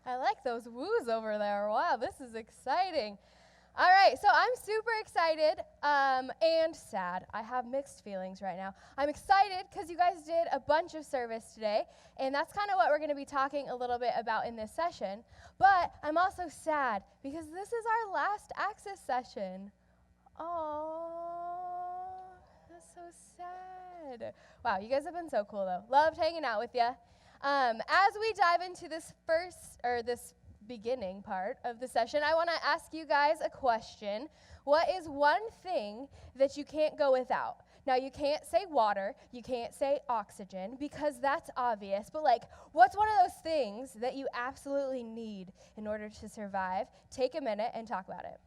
I like those woos over there. Wow, this is exciting. All right, so I'm super excited and sad. I have mixed feelings right now. I'm excited because you guys did a bunch of service today, and that's kind of what we're going to be talking a little bit about in this session. But I'm also sad because this is our last Access session. Oh, that's so sad. Wow, you guys have been so cool, though. Loved hanging out with you. As we dive into this beginning part of the session, I want to ask you guys a question. What is one thing that you can't go without? Now, you can't say water, you can't say oxygen, because that's obvious, but what's one of those things that you absolutely need in order to survive? Take a minute and talk about it.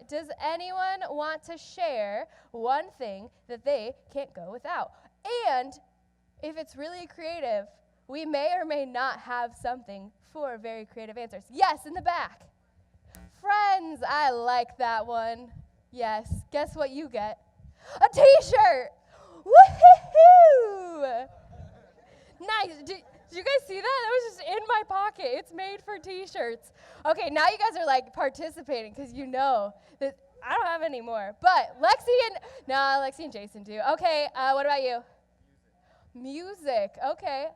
Does anyone want to share one thing that they can't go without? And if it's really creative, we may or may not have something for very creative answers. Yes, in the back. Friends, I like that one. Yes, guess what you get? A t-shirt! Woohoo! Nice. Did you guys see that? That was just in my pocket. It's made for t-shirts. Okay, now you guys are participating because you know that I don't have any more. But Lexi and Jason do. Okay, what about you? Music. Okay.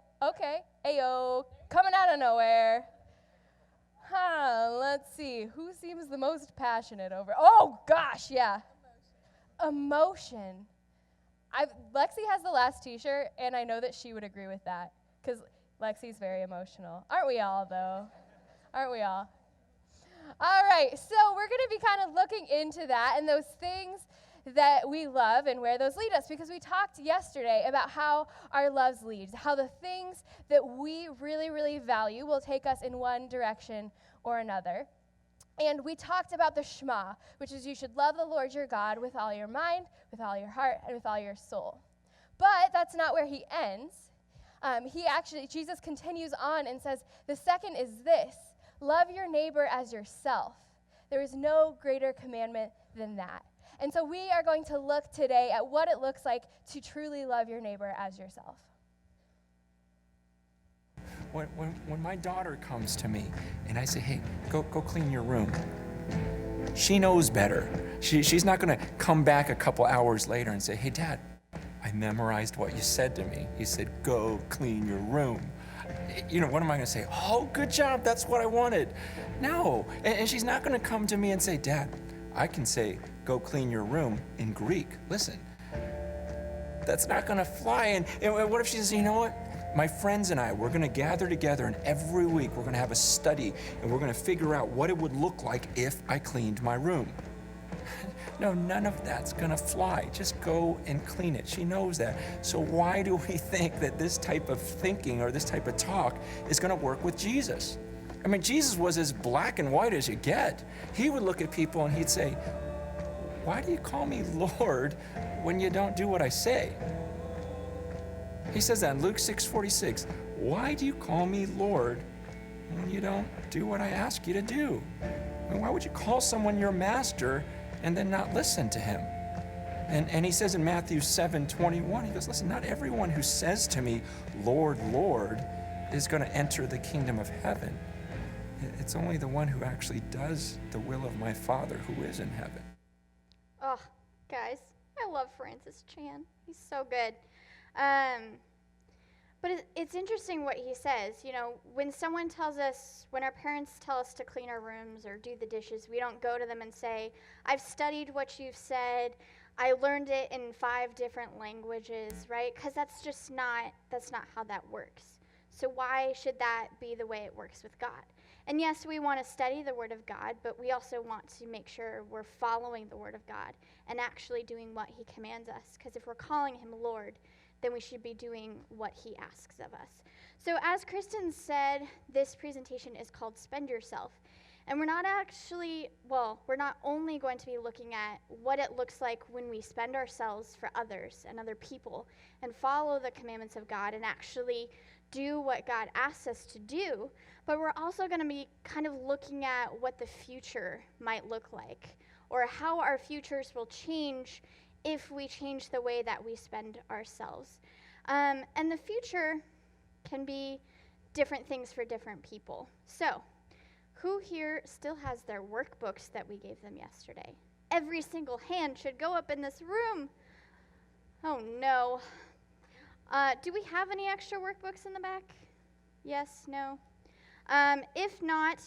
Ayo, coming out of nowhere. Let's see. Who seems the most passionate over? Oh, gosh, yeah. Emotion. Lexi has the last t-shirt, and I know that she would agree with that because Lexi's very emotional. Aren't we all, though? Aren't we all? All right, so we're going to be kind of looking into that and those things that we love and where those lead us, because we talked yesterday about how our loves lead, how the things that we really, really value will take us in one direction or another. And we talked about the Shema, which is you should love the Lord your God with all your mind, with all your heart, and with all your soul. But that's not where he ends. Jesus continues on and says, the second is this: love your neighbor as yourself. There is no greater commandment than that. And so we are going to look today at what it looks like to truly love your neighbor as yourself. When my daughter comes to me and I say, hey, go clean your room, she knows better. She's not going to come back a couple hours later and say, hey, Dad, I memorized what you said to me. You said, go clean your room. What am I going to say? Oh, good job. That's what I wanted. No. And she's not going to come to me and say, Dad, I can say, go clean your room in Greek. Listen, that's not going to fly. And what if she says, you know what? My friends and I, we're going to gather together, and every week we're going to have a study, and we're going to figure out what it would look like if I cleaned my room. No, none of that's going to fly. Just go and clean it. She knows that. So why do we think that this type of thinking or this type of talk is going to work with Jesus? I mean, Jesus was as black and white as you get. He would look at people and he'd say, why do you call me Lord when you don't do what I say? He says that in Luke 6:46. Why do you call me Lord when you don't do what I ask you to do? I mean, why would you call someone your master and then not listen to him? And he says in Matthew 7:21, he goes, listen, not everyone who says to me, Lord, Lord, is going to enter the kingdom of heaven. It's only the one who actually does the will of my Father who is in heaven. Oh, guys, I love Francis Chan. He's so good. But it's interesting what he says. You know, when our parents tell us to clean our rooms or do the dishes, we don't go to them and say, I've studied what you've said. I learned it in 5 different languages, right? Because that's not how that works. So why should that be the way it works with God? And yes, we want to study the Word of God, but we also want to make sure we're following the Word of God and actually doing what he commands us. Because if we're calling him Lord, then we should be doing what he asks of us. So as Kristen said, this presentation is called Spend Yourself. And we're not only going to be looking at what it looks like when we spend ourselves for others and other people and follow the commandments of God and actually do what God asks us to do, but we're also going to be kind of looking at what the future might look like, or how our futures will change if we change the way that we spend ourselves. And the future can be different things for different people. So, who here still has their workbooks that we gave them yesterday? Every single hand should go up in this room. Oh no. Do we have any extra workbooks in the back? Yes, no? If not,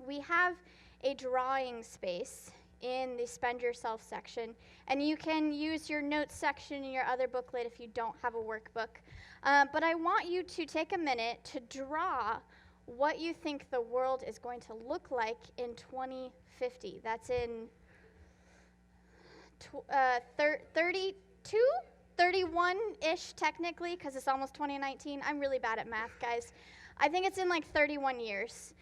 we have a drawing space in the Spend Yourself section, and you can use your notes section in your other booklet if you don't have a workbook. But I want you to take a minute to draw what you think the world is going to look like in 2050. That's in 31-ish technically, because it's almost 2019. I'm really bad at math, guys. I think it's in like 31 years.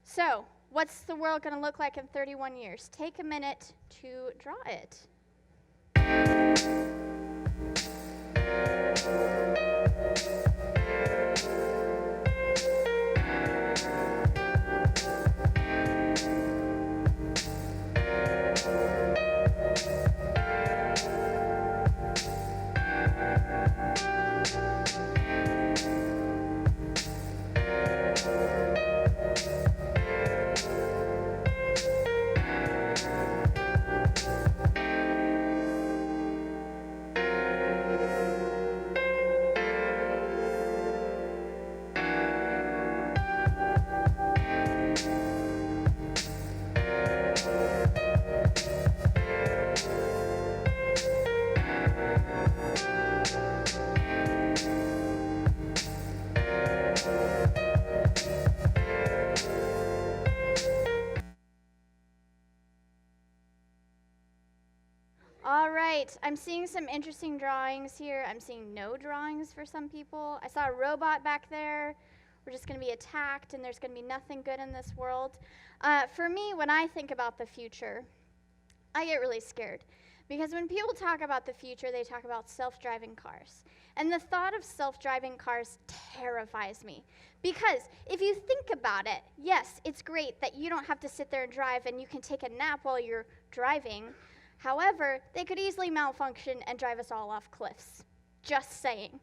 So what's the world going to look like in 31 years? Take a minute to draw it. All right, I'm seeing some interesting drawings here. I'm seeing no drawings for some people. I saw a robot back there. We're just going to be attacked, and there's going to be nothing good in this world. For me, when I think about the future, I get really scared. Because when people talk about the future, they talk about self-driving cars. And the thought of self-driving cars terrifies me. Because if you think about it, yes, it's great that you don't have to sit there and drive and you can take a nap while you're driving. However, they could easily malfunction and drive us all off cliffs. Just saying.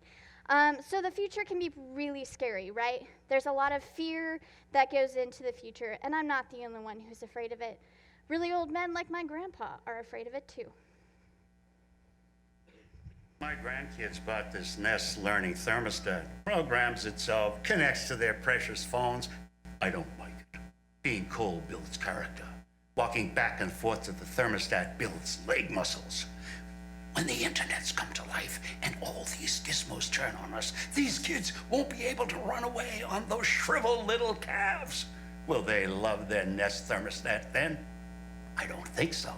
So the future can be really scary, right? There's a lot of fear that goes into the future, and I'm not the only one who's afraid of it. Really old men like my grandpa are afraid of it too. My grandkids bought this Nest Learning thermostat. Programs itself, connects to their precious phones. I don't like it. Being cold builds character. Walking back and forth to the thermostat builds leg muscles. When the internet's come to life and all these gizmos turn on us, these kids won't be able to run away on those shriveled little calves. Will they love their Nest thermostat then? I don't think so.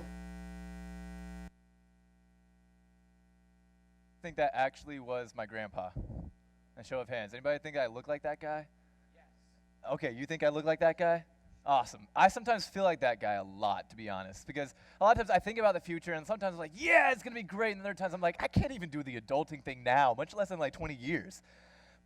I think that actually was my grandpa. A show of hands. Anybody think I look like that guy? Yes. Okay, you think I look like that guy? Awesome. I sometimes feel like that guy a lot, to be honest, because a lot of times I think about the future, and sometimes I'm like, yeah, it's going to be great, and other times I'm like, I can't even do the adulting thing now, much less in like 20 years.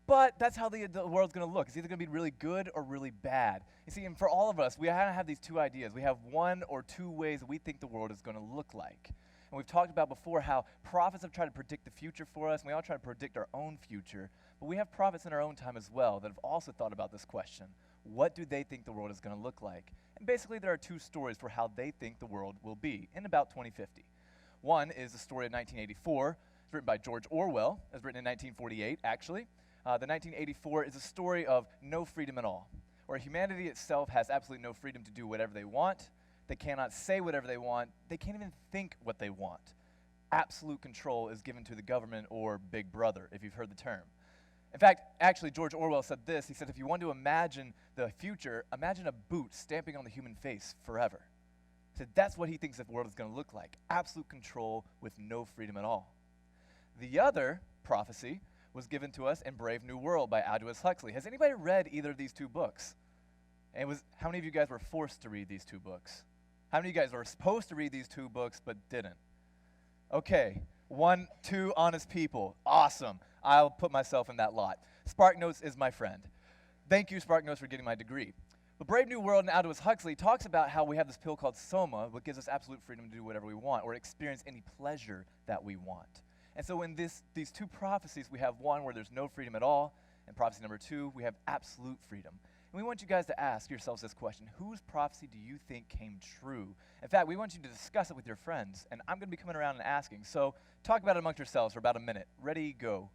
But that's how the world's going to look. It's either going to be really good or really bad. You see, and for all of us, we have these two ideas. We have one or two ways we think the world is going to look like. And we've talked about before how prophets have tried to predict the future for us, and we all try to predict our own future. But we have prophets in our own time as well that have also thought about this question. What do they think the world is going to look like? And basically, there are two stories for how they think the world will be in about 2050. One is the story of 1984. It's written by George Orwell. It was written in 1948, actually. The 1984 is a story of no freedom at all, where humanity itself has absolutely no freedom to do whatever they want. They cannot say whatever they want. They can't even think what they want. Absolute control is given to the government or Big Brother, if you've heard the term. In fact, actually, George Orwell said this. He said, if you want to imagine the future, imagine a boot stamping on the human face forever. He said that's what he thinks the world is going to look like. Absolute control with no freedom at all. The other prophecy was given to us in Brave New World by Aldous Huxley. Has anybody read either of these two books? And how many of you guys were forced to read these two books? How many of you guys were supposed to read these two books but didn't? Okay, 2 honest people. Awesome. I'll put myself in that lot. SparkNotes is my friend. Thank you, SparkNotes, for getting my degree. But Brave New World and Aldous Huxley talks about how we have this pill called Soma, which gives us absolute freedom to do whatever we want or experience any pleasure that we want. And so in these two prophecies, we have one where there's no freedom at all, and prophecy number 2, we have absolute freedom. And we want you guys to ask yourselves this question: whose prophecy do you think came true? In fact, we want you to discuss it with your friends, and I'm going to be coming around and asking. So talk about it amongst yourselves for about a minute. Ready, go.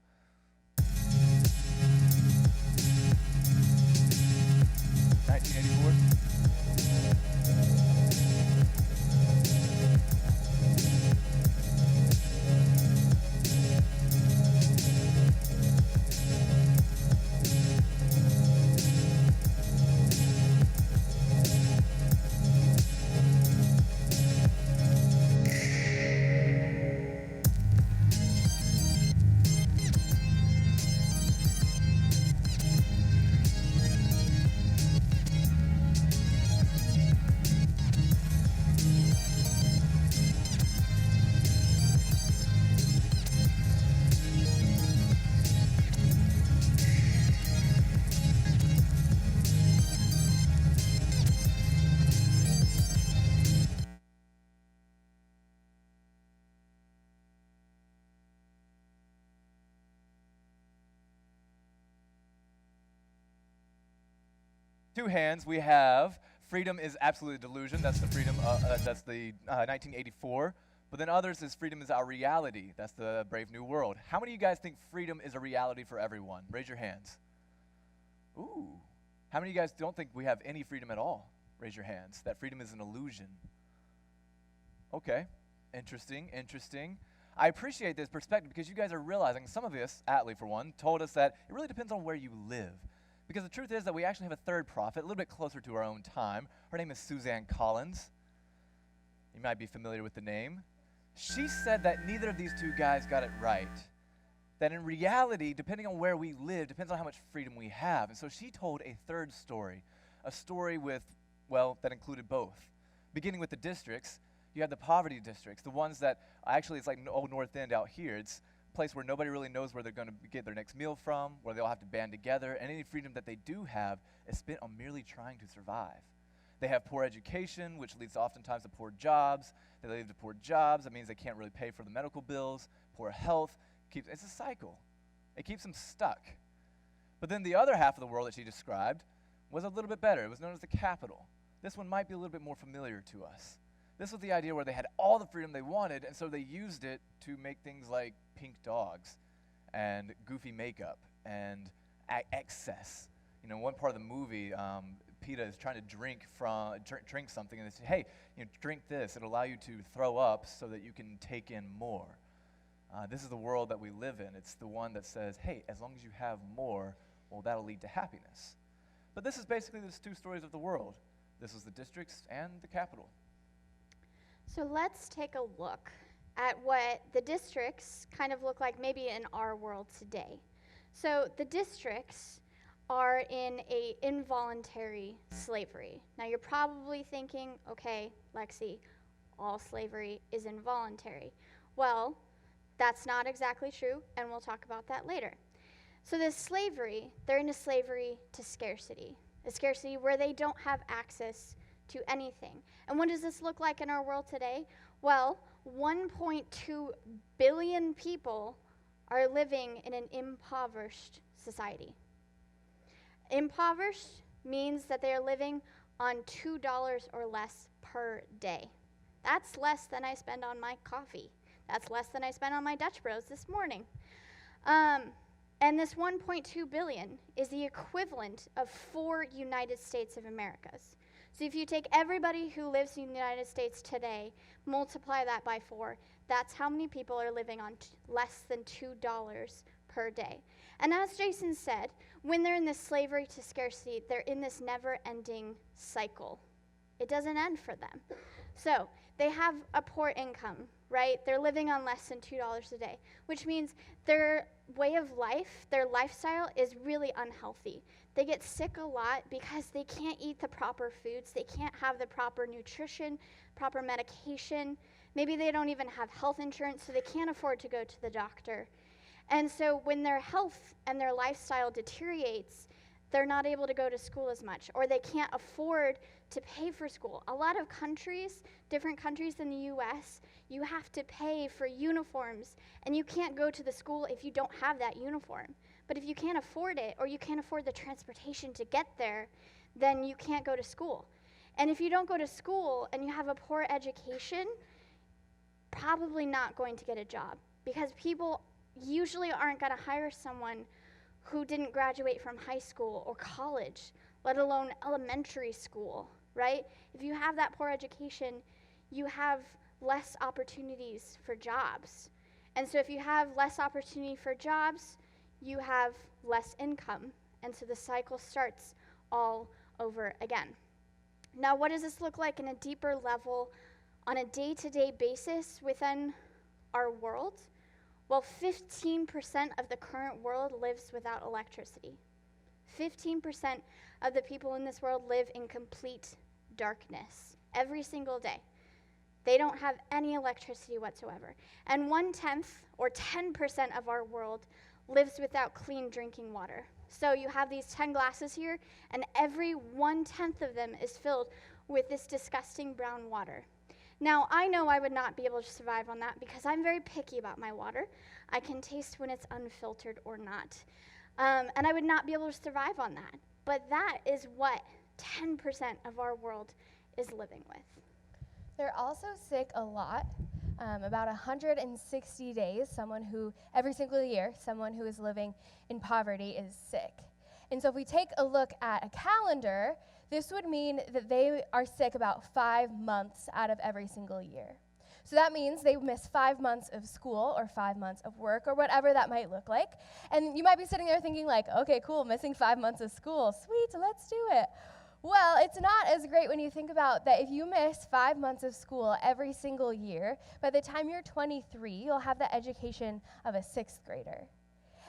Two hands, we have freedom is absolute delusion. That's the freedom. That's the 1984. But then others is freedom is our reality. That's the Brave New World. How many of you guys think freedom is a reality for everyone? Raise your hands. Ooh. How many of you guys don't think we have any freedom at all? Raise your hands. That freedom is an illusion. Okay. Interesting. I appreciate this perspective because you guys are realizing, some of us, Atlee for one, told us that it really depends on where you live. Because the truth is that we actually have a third prophet, a little bit closer to our own time. Her name is Suzanne Collins. You might be familiar with the name. She said that neither of these two guys got it right. That in reality, depending on where we live, depends on how much freedom we have. And so she told a third story, a story that included both. Beginning with the districts, you have the poverty districts, the ones that actually it's like Old North End out here. It's place where nobody really knows where they're going to get their next meal from, where they all have to band together, and any freedom that they do have is spent on merely trying to survive. They have poor education, which leads oftentimes to poor jobs. They lead to poor jobs. That means they can't really pay for the medical bills. Poor health. It's a cycle. It keeps them stuck. But then the other half of the world that she described was a little bit better. It was known as the capital. This one might be a little bit more familiar to us. This was the idea where they had all the freedom they wanted, and so they used it to make things like pink dogs and goofy makeup and excess. You know, one part of the movie, PETA is trying to drink something, and they say, hey, drink this. It'll allow you to throw up so that you can take in more. This is the world that we live in. It's the one that says, hey, as long as you have more, well, that'll lead to happiness. But this is basically the two stories of the world. This is the districts and the capital. So let's take a look at what the districts kind of look like maybe in our world today. So the districts are in a involuntary slavery. Now you're probably thinking, okay, Lexi, all slavery is involuntary. Well, that's not exactly true, and we'll talk about that later. So this slavery, they're in a slavery to scarcity, a scarcity where they don't have access to anything. And what does this look like in our world today? Well, 1.2 billion people are living in an impoverished society. Impoverished means that they are living on $2 or less per day. That's less than I spend on my coffee. That's less than I spent on my Dutch Bros this morning. And this 1.2 billion is the equivalent of 4 United States of Americas. So if you take everybody who lives in the United States today, multiply that by 4, that's how many people are living on less than $2 per day. And as Jason said, when they're in this slavery to scarcity, they're in this never-ending cycle. It doesn't end for them. So they have a poor income, right? They're living on less than $2 a day, which means their way of life, their lifestyle is really unhealthy. They get sick a lot because they can't eat the proper foods. They can't have the proper nutrition, proper medication. Maybe they don't even have health insurance, so they can't afford to go to the doctor. And so when their health and their lifestyle deteriorates, they're not able to go to school as much, or they can't afford to pay for school. A lot of countries, different countries in the US, you have to pay for uniforms, and you can't go to the school if you don't have that uniform. But if you can't afford it, or you can't afford the transportation to get there, then you can't go to school. And if you don't go to school and you have a poor education, probably not going to get a job, because people usually aren't going to hire someone who didn't graduate from high school or college, let alone elementary school, right? If you have that poor education, you have less opportunities for jobs. And so if you have less opportunity for jobs, you have less income. And so the cycle starts all over again. Now, what does this look like in a deeper level on a day-to-day basis within our world? Well, 15% of the current world lives without electricity. 15% of the people in this world live in complete darkness every single day. They don't have any electricity whatsoever. And 1/10 or 10% of our world lives without clean drinking water. So you have these 10 glasses here, and every 1/10 of them is filled with this disgusting brown water. Now, I know I would not be able to survive on that because I'm very picky about my water. I can taste when it's unfiltered or not. And I would not be able to survive on that. But that is what 10% of our world is living with. They're also sick a lot. About 160 days, every single year, someone who is living in poverty is sick. And so if we take a look at a calendar, this would mean that they are sick about 5 months out of every single year. So that means they miss 5 months of school or 5 months of work or whatever that might look like. And you might be sitting there thinking like, okay, cool, missing 5 months of school. Sweet, let's do it. Well, it's not as great when you think about that if you miss 5 months of school every single year, by the time you're 23, you'll have the education of a 6th grader.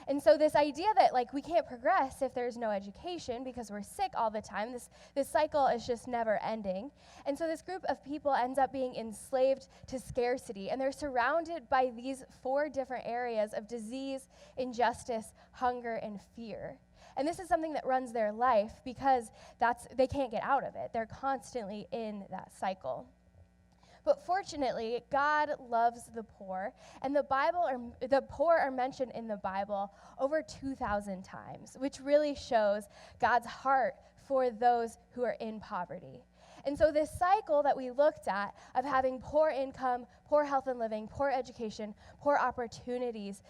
And so this idea that like we can't progress if there's no education because we're sick all the time, this cycle is just never ending. And so this group of people ends up being enslaved to scarcity, and they're surrounded by these 4 different areas of disease, injustice, hunger, and fear. And this is something that runs their life because they can't get out of it. They're constantly in that cycle. But fortunately, God loves the poor, and the poor are mentioned in the Bible over 2,000 times, which really shows God's heart for those who are in poverty. And so this cycle that we looked at of having poor income, poor health and living, poor education, poor opportunities,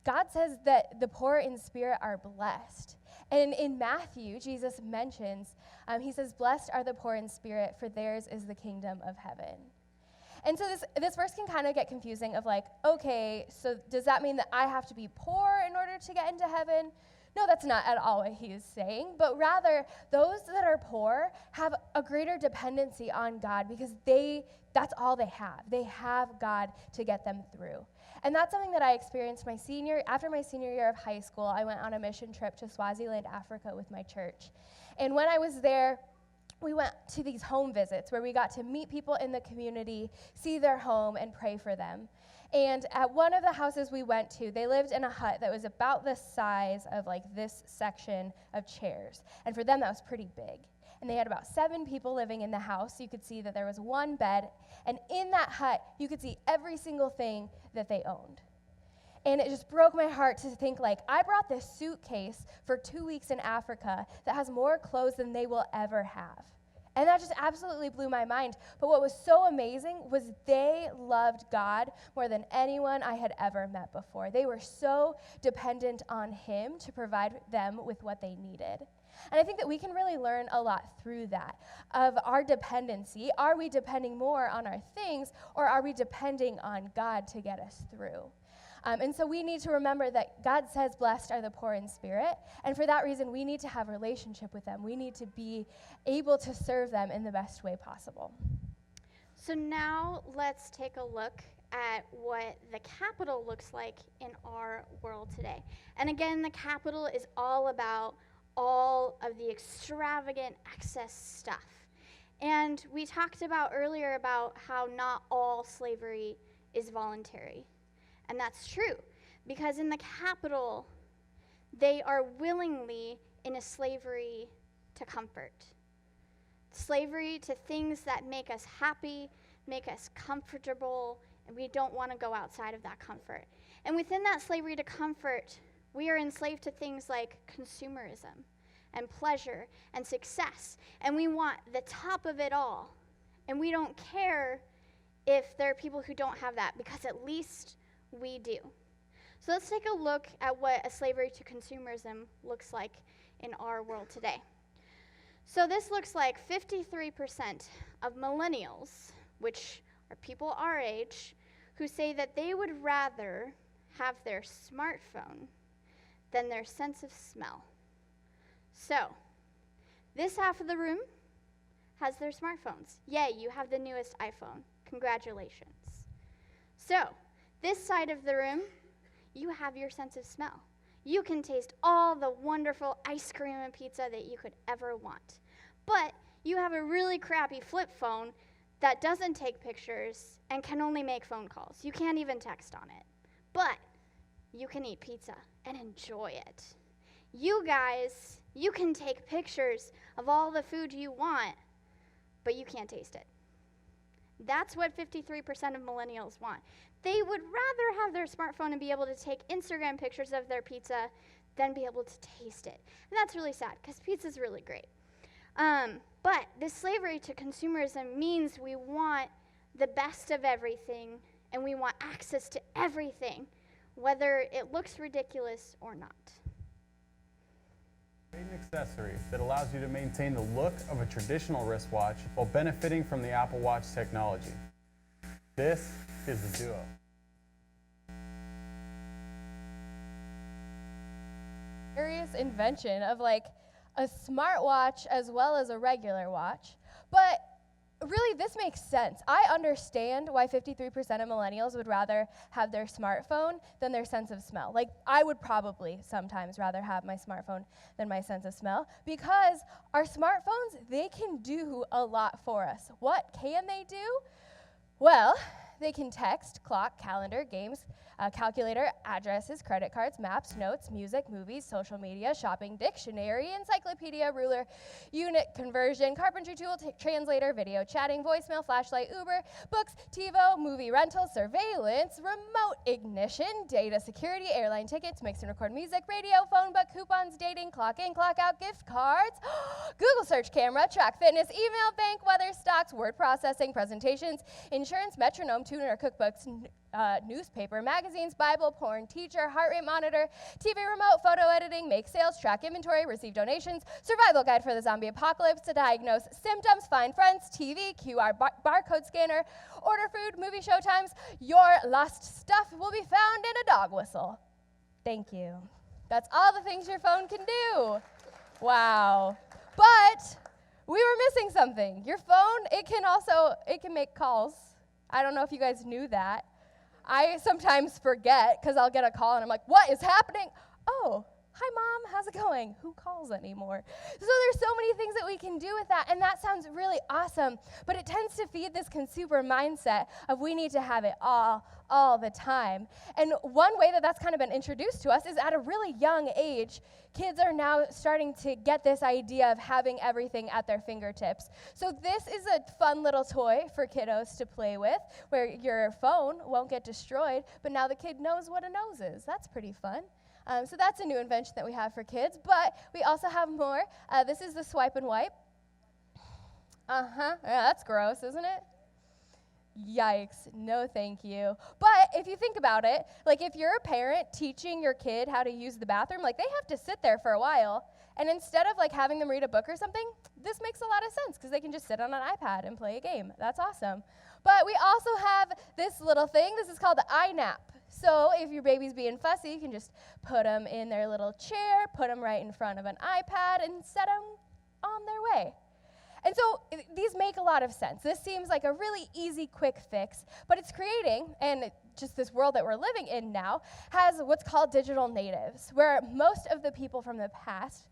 God says that the poor in spirit are blessed. And in Matthew, Jesus mentions, he says, "Blessed are the poor in spirit, for theirs is the kingdom of heaven." And so this verse can kind of get confusing of like, okay, so does that mean that I have to be poor in order to get into heaven? No, that's not at all what he is saying, but rather those that are poor have a greater dependency on God because that's all they have. They have God to get them through. And that's something that I experienced after my senior year of high school. I went on a mission trip to Swaziland, Africa with my church. And when I was there, we went to these home visits where we got to meet people in the community, see their home, and pray for them. And at one of the houses we went to, they lived in a hut that was about the size of like this section of chairs. And for them, that was pretty big. and they had about 7 people living in the house. You could see that there was one bed, and in that hut, you could see every single thing that they owned. And it just broke my heart to think, like, I brought this suitcase for 2 weeks in Africa that has more clothes than they will ever have. And that just absolutely blew my mind. But what was so amazing was they loved God more than anyone I had ever met before. They were so dependent on him to provide them with what they needed. And I think that we can really learn a lot through that, of our dependency. Are we depending more on our things, or are we depending on God to get us through? And so we need to remember that God says, blessed are the poor in spirit. And for that reason, we need to have a relationship with them. We need to be able to serve them in the best way possible. So now let's take a look at what the capital looks like in our world today. And again, the capital is all about all of the extravagant excess stuff. And we talked about earlier about how not all slavery is voluntary. And that's true, because in the capital, they are willingly in a slavery to comfort. Slavery to things that make us happy, make us comfortable, and we don't want to go outside of that comfort. And within that slavery to comfort, we are enslaved to things like consumerism and pleasure and success. And we want the top of it all. And we don't care if there are people who don't have that, because at least we do. So let's take a look at what a slavery to consumerism looks like in our world today. So this looks like 53% of millennials, which are people our age, who say that they would rather have their smartphone than their sense of smell. So this half of the room has their smartphones. Yay, you have the newest iPhone. Congratulations. So this side of the room, you have your sense of smell. You can taste all the wonderful ice cream and pizza that you could ever want. But you have a really crappy flip phone that doesn't take pictures and can only make phone calls. You can't even text on it. But you can eat pizza and enjoy it. You guys, you can take pictures of all the food you want, but you can't taste it. That's what 53% of millennials want. They would rather have their smartphone and be able to take Instagram pictures of their pizza than be able to taste it. And that's really sad, because pizza's really great. But this slavery to consumerism means we want the best of everything, and we want access to everything, whether it looks ridiculous or not. An accessory that allows you to maintain the look of a traditional wristwatch while benefiting from the Apple Watch technology. This is the Duo. Various invention of like a smartwatch as well as a regular watch. But really, this makes sense. I understand why 53% of millennials would rather have their smartphone than their sense of smell. Like, I would probably sometimes rather have my smartphone than my sense of smell, because our smartphones, they can do a lot for us. What can they do? Well, they can text, clock, calendar, games, calculator, addresses, credit cards, maps, notes, music, movies, social media, shopping, dictionary, encyclopedia, ruler, unit conversion, carpentry tool, translator, video chatting, voicemail, flashlight, Uber, books, TiVo, movie rental, surveillance, remote ignition, data security, airline tickets, mix and record music, radio, phone book, coupons, dating, clock in, clock out, gift cards, Google search camera, track fitness, email, bank, weather, stocks, word processing, presentations, insurance, metronome, tuner, cookbooks, newspaper, magazines, Bible, porn, teacher, heart rate monitor, TV remote, photo editing, make sales, track inventory, receive donations, survival guide for the zombie apocalypse, to diagnose symptoms, find friends, TV, QR barcode scanner, order food, movie show times. Your lost stuff will be found in a dog whistle. Thank you. That's all the things your phone can do. Wow. But we were missing something. Your phone, it can make calls. I don't know if you guys knew that. I sometimes forget, because I'll get a call and I'm like, what is happening? Oh, Hi, Mom, how's it going? Who calls anymore? So there's so many things that we can do with that, and that sounds really awesome, but it tends to feed this consumer mindset of we need to have it all the time. And one way that that's kind of been introduced to us is at a really young age, kids are now starting to get this idea of having everything at their fingertips. So this is a fun little toy for kiddos to play with, where your phone won't get destroyed, but now the kid knows what a nose is. That's pretty fun. So that's a new invention that we have for kids, but we also have more. This is the swipe and wipe. Yeah, that's gross, isn't it? Yikes, no thank you. But if you think about it, like if you're a parent teaching your kid how to use the bathroom, like they have to sit there for a while, and instead of like having them read a book or something, this makes a lot of sense because they can just sit on an iPad and play a game. That's awesome. But we also have this little thing. This is called the iNap. So if your baby's being fussy, you can just put them in their little chair, put them right in front of an iPad, and set them on their way. And so these make a lot of sense. This seems like a really easy, quick fix, but it's creating, and just this world that we're living in now, has what's called digital natives, where most of the people from the past,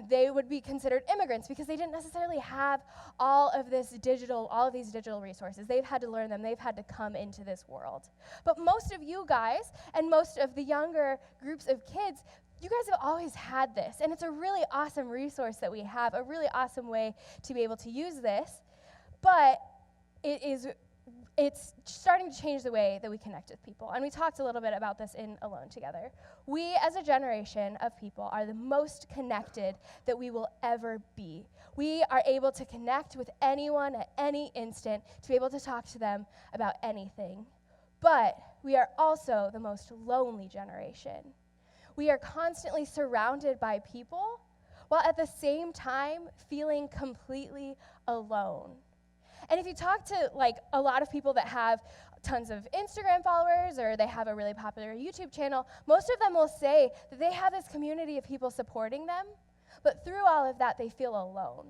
they would be considered immigrants because they didn't necessarily have all of these digital resources. They've had to learn them. They've had to come into this world. But most of you guys and most of the younger groups of kids, you guys have always had this, and it's a really awesome resource that we have, a really awesome way to be able to use this, but it's starting to change the way that we connect with people. And we talked a little bit about this in Alone Together. We, as a generation of people, are the most connected that we will ever be. We are able to connect with anyone at any instant, to be able to talk to them about anything. But we are also the most lonely generation. We are constantly surrounded by people, while at the same time feeling completely alone. And if you talk to like a lot of people that have tons of Instagram followers or they have a really popular YouTube channel, most of them will say that they have this community of people supporting them, but through all of that, they feel alone.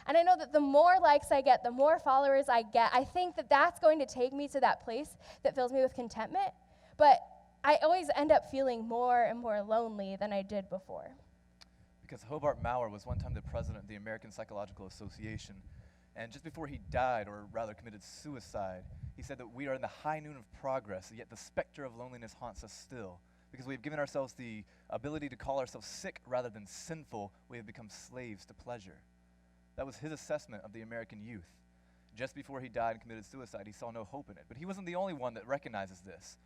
And I know that the more likes I get, the more followers I get, I think that that's going to take me to that place that fills me with contentment, but I always end up feeling more and more lonely than I did before. Because Hobart Maurer was one time the president of the American Psychological Association, and just before he died, or rather committed suicide, he said that we are in the high noon of progress, yet the specter of loneliness haunts us still. Because we have given ourselves the ability to call ourselves sick rather than sinful, we have become slaves to pleasure. That was his assessment of the American youth. Just before he died and committed suicide, he saw no hope in it. But he wasn't the only one that recognizes this.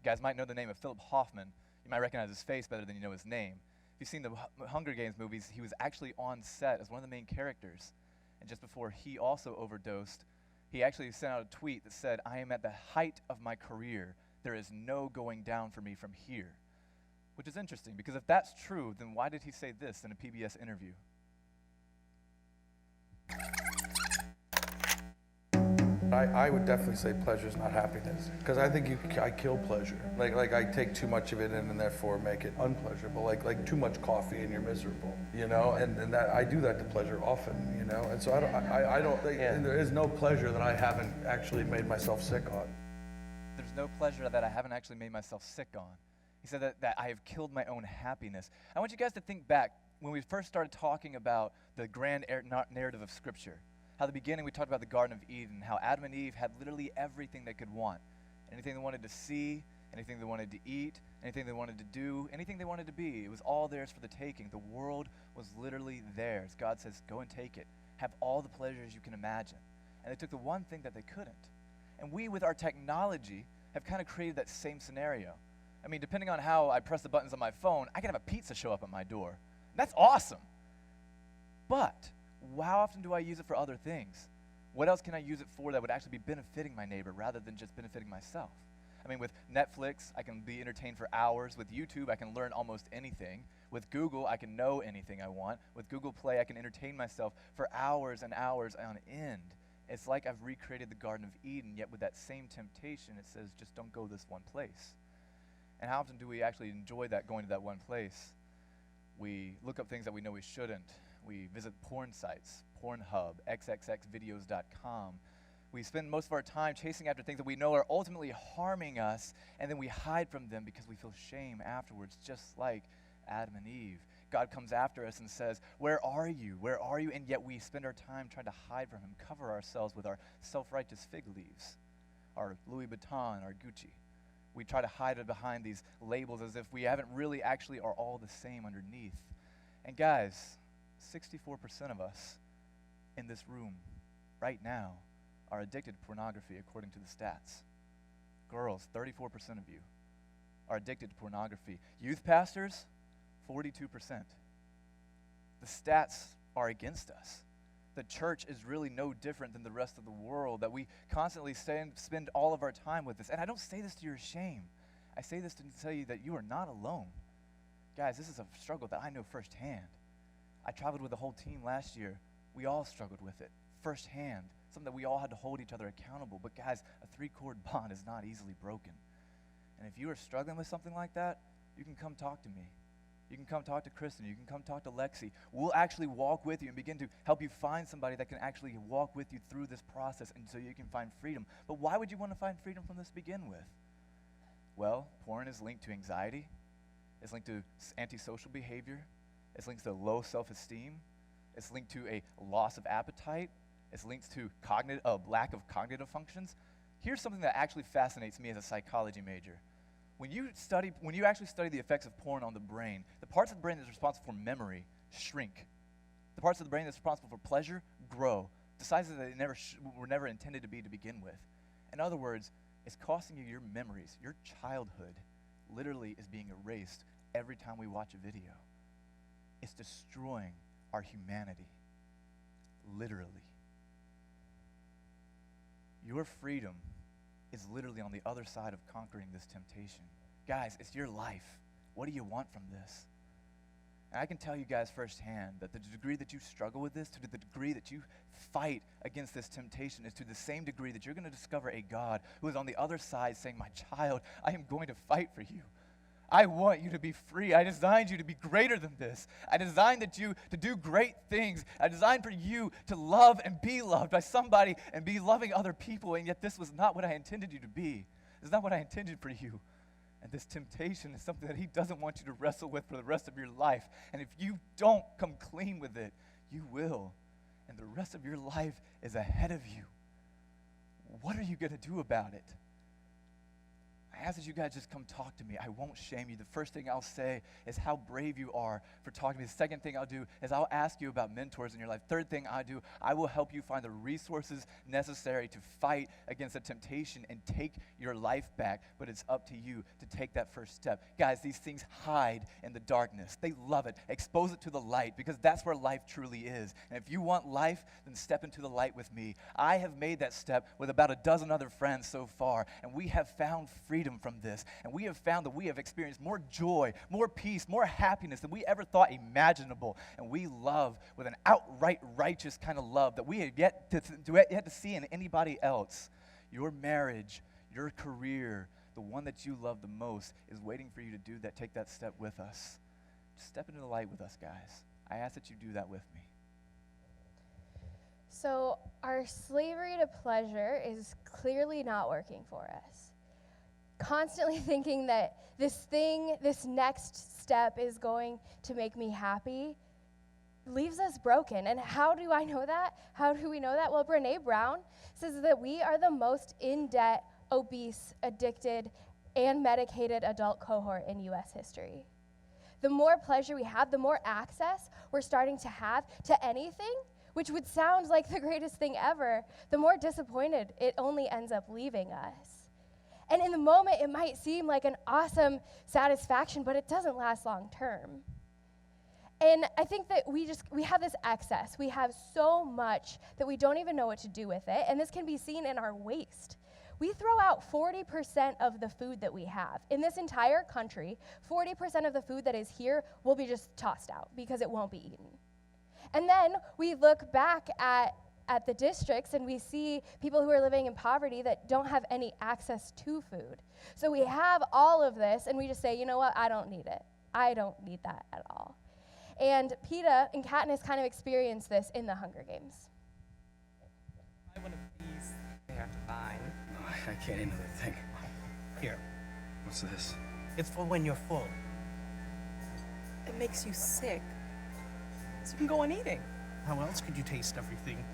You guys might know the name of Philip Hoffman. You might recognize his face better than you know his name. If you've seen the Hunger Games movies, he was actually on set as one of the main characters. And just before he also overdosed, he actually sent out a tweet that said, "I am at the height of my career. There is no going down for me from here." Which is interesting, because if that's true, then why did he say this in a PBS interview? I would definitely say pleasure is not happiness, because I think I kill pleasure. Like I take too much of it in and therefore make it unpleasurable. Like too much coffee and you're miserable, you know. And that I do that to pleasure often, you know. And so I don't think, and there is no pleasure that I haven't actually made myself sick on. There's no pleasure that I haven't actually made myself sick on. He said that I have killed my own happiness. I want you guys to think back when we first started talking about the grand narrative of Scripture. How at the beginning we talked about the Garden of Eden, how Adam and Eve had literally everything they could want. Anything they wanted to see, anything they wanted to eat, anything they wanted to do, anything they wanted to be. It was all theirs for the taking. The world was literally theirs. God says, go and take it. Have all the pleasures you can imagine. And they took the one thing that they couldn't. And we, with our technology, have kind of created that same scenario. I mean, depending on how I press the buttons on my phone, I can have a pizza show up at my door. That's awesome. But how often do I use it for other things? What else can I use it for that would actually be benefiting my neighbor rather than just benefiting myself? I mean, with Netflix, I can be entertained for hours. With YouTube, I can learn almost anything. With Google, I can know anything I want. With Google Play, I can entertain myself for hours and hours on end. It's like I've recreated the Garden of Eden, yet with that same temptation, it says, just don't go this one place. And how often do we actually enjoy that, going to that one place? We look up things that we know we shouldn't. We visit porn sites, Pornhub, xxxvideos.com. We spend most of our time chasing after things that we know are ultimately harming us, and then we hide from them because we feel shame afterwards, just like Adam and Eve. God comes after us and says, where are you? Where are you? And yet we spend our time trying to hide from him, cover ourselves with our self-righteous fig leaves, our Louis Vuitton, our Gucci. We try to hide it behind these labels as if we haven't really actually are all the same underneath. And guys, 64% of us in this room right now are addicted to pornography according to the stats. Girls, 34% of you are addicted to pornography. Youth pastors, 42%. The stats are against us. The church is really no different than the rest of the world, that we constantly spend all of our time with this. And I don't say this to your shame. I say this to tell you that you are not alone. Guys, this is a struggle that I know firsthand. I traveled with the whole team last year. We all struggled with it firsthand, something that we all had to hold each other accountable. But guys, a three-chord bond is not easily broken. And if you are struggling with something like that, you can come talk to me. You can come talk to Kristen. You can come talk to Lexi. We'll actually walk with you and begin to help you find somebody that can actually walk with you through this process and so you can find freedom. But why would you want to find freedom from this to begin with? Well, porn is linked to anxiety. It's linked to antisocial behavior. It's linked to low self-esteem. It's linked to a loss of appetite. It's linked to lack of cognitive functions. Here's something that actually fascinates me as a psychology major. When you actually study the effects of porn on the brain, the parts of the brain that's responsible for memory shrink. The parts of the brain that's responsible for pleasure grow to sizes that they were never intended to be to begin with. In other words, it's costing you your memories. Your childhood literally is being erased every time we watch a video. It's destroying our humanity, literally. Your freedom is literally on the other side of conquering this temptation. Guys, it's your life. What do you want from this? And I can tell you guys firsthand that the degree that you struggle with this, to the degree that you fight against this temptation, is to the same degree that you're going to discover a God who is on the other side saying, my child, I am going to fight for you. I want you to be free. I designed you to be greater than this. I designed you to do great things. I designed for you to love and be loved by somebody and be loving other people, and yet this was not what I intended you to be. This is not what I intended for you. And this temptation is something that he doesn't want you to wrestle with for the rest of your life. And if you don't come clean with it, you will. And the rest of your life is ahead of you. What are you going to do about it? I ask that you guys just come talk to me. I won't shame you. The first thing I'll say is how brave you are for talking to me. The second thing I'll do is I'll ask you about mentors in your life. Third thing I do, I will help you find the resources necessary to fight against the temptation and take your life back. But it's up to you to take that first step. Guys, these things hide in the darkness. They love it. Expose it to the light, because that's where life truly is. And if you want life, then step into the light with me. I have made that step with about a dozen other friends so far, and we have found freedom from this. And we have found that we have experienced more joy, more peace, more happiness than we ever thought imaginable. And we love with an outright righteous kind of love that we have yet to see in anybody else. Your marriage, your career, the one that you love the most is waiting for you to do that. Take that step with us. Step into the light with us, guys. I ask that you do that with me. So our slavery to pleasure is clearly not working for us. Constantly thinking that this next step is going to make me happy leaves us broken. And how do I know that? How do we know that? Well, Brené Brown says that we are the most in-debt, obese, addicted, and medicated adult cohort in U.S. history. The more pleasure we have, the more access we're starting to have to anything, which would sound like the greatest thing ever, the more disappointed it only ends up leaving us. And in the moment, it might seem like an awesome satisfaction, but it doesn't last long term. And I think that we have this excess. We have so much that we don't even know what to do with it, and this can be seen in our waste. We throw out 40% of the food that we have. In this entire country, 40% of the food that is here will be just tossed out because it won't be eaten. And then we look back at the districts and we see people who are living in poverty that don't have any access to food. So we have all of this and we just say, you know what, I don't need it. I don't need that at all. And PETA and Katniss kind of experienced this in the Hunger Games. I want a piece. There, fine. Oh, I can't handle that thing. Here, What's this? it's for when you're full. makes you sick so you can go on eating. How else could you taste everything?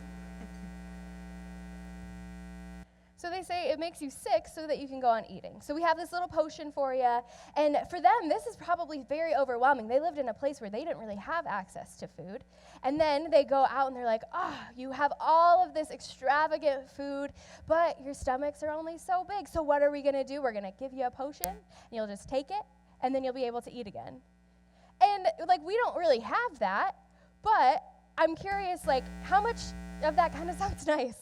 So they say it makes you sick so that you can go on eating. So we have this little potion for you. And for them, this is probably very overwhelming. They lived in a place where they didn't really have access to food. And then they go out and they're like, you have all of this extravagant food, but your stomachs are only so big. So what are we going to do? We're going to give you a potion, and you'll just take it, and then you'll be able to eat again. And, we don't really have that, but I'm curious, how much of that kind of sounds nice?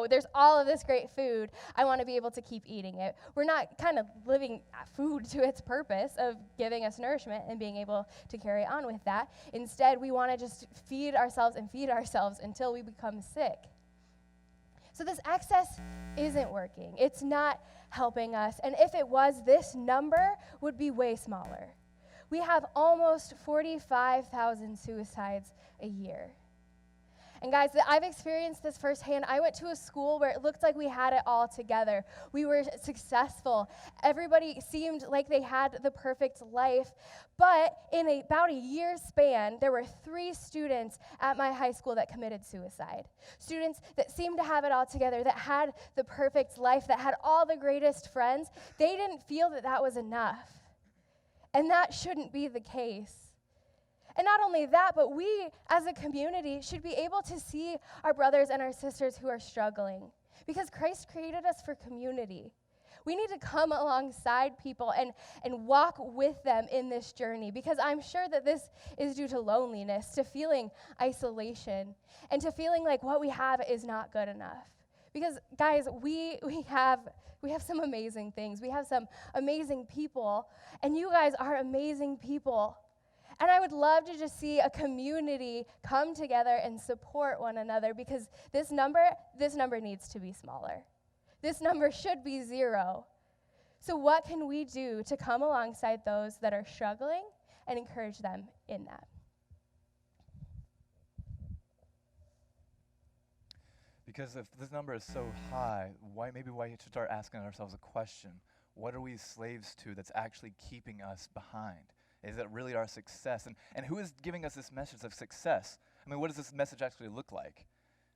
There's all of this great food. I want to be able to keep eating it. We're not kind of living food to its purpose of giving us nourishment and being able to carry on with that. Instead, we want to just feed ourselves until we become sick. So this excess isn't working. It's not helping us. And if it was, this number would be way smaller. We have almost 45,000 suicides a year. And guys, I've experienced this firsthand. I went to a school where it looked like we had it all together. We were successful. Everybody seemed like they had the perfect life. But in about a year span, there were 3 students at my high school that committed suicide. Students that seemed to have it all together, that had the perfect life, that had all the greatest friends. They didn't feel that that was enough. And that shouldn't be the case. And not only that, but we as a community should be able to see our brothers and our sisters who are struggling, because Christ created us for community. We need to come alongside people and walk with them in this journey, because I'm sure that this is due to loneliness, to feeling isolation, and to feeling like what we have is not good enough. Because guys, we have some amazing things. We have some amazing people, and you guys are amazing people. And I would love to just see a community come together and support one another, because this number needs to be smaller. This number should be 0. So what can we do to come alongside those that are struggling and encourage them in that? Because if this number is so high, why should start asking ourselves a question? What are we slaves to that's actually keeping us behind? Is it really our success? And who is giving us this message of success? I mean, what does this message actually look like?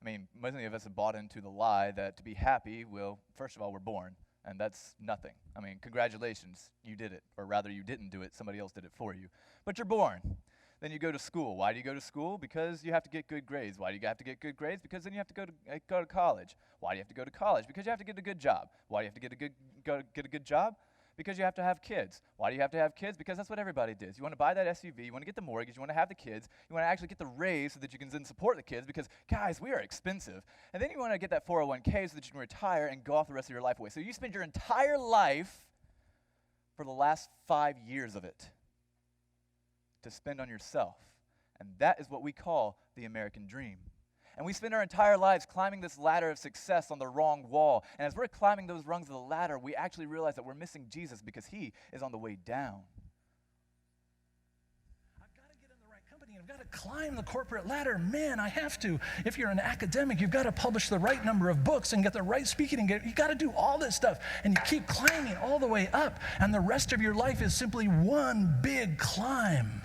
I mean, many of us have bought into the lie that to be happy, well, first of all, we're born, and that's nothing. I mean, congratulations, you did it. Or rather, you didn't do it, somebody else did it for you. But you're born. Then you go to school. Why do you go to school? Because you have to get good grades. Why do you have to get good grades? Because then you have to go to college. Why do you have to go to college? Because you have to get a good job. Why do you have to get a good job? Because you have to have kids. Why do you have to have kids? Because that's what everybody does. You want to buy that SUV, you want to get the mortgage, you want to have the kids, you want to actually get the raise so that you can then support the kids, because, guys, we are expensive. And then you want to get that 401k so that you can retire and go off the rest of your life away. So you spend your entire life for the last 5 years of it to spend on yourself. And that is what we call the American dream. And we spend our entire lives climbing this ladder of success on the wrong wall. And as we're climbing those rungs of the ladder, we actually realize that we're missing Jesus, because he is on the way down. I've got to get in the right company. I've got to climb the corporate ladder. Man, I have to. If you're an academic, you've got to publish the right number of books and get the right speaking. You got to do all this stuff. And you keep climbing all the way up. And the rest of your life is simply one big climb.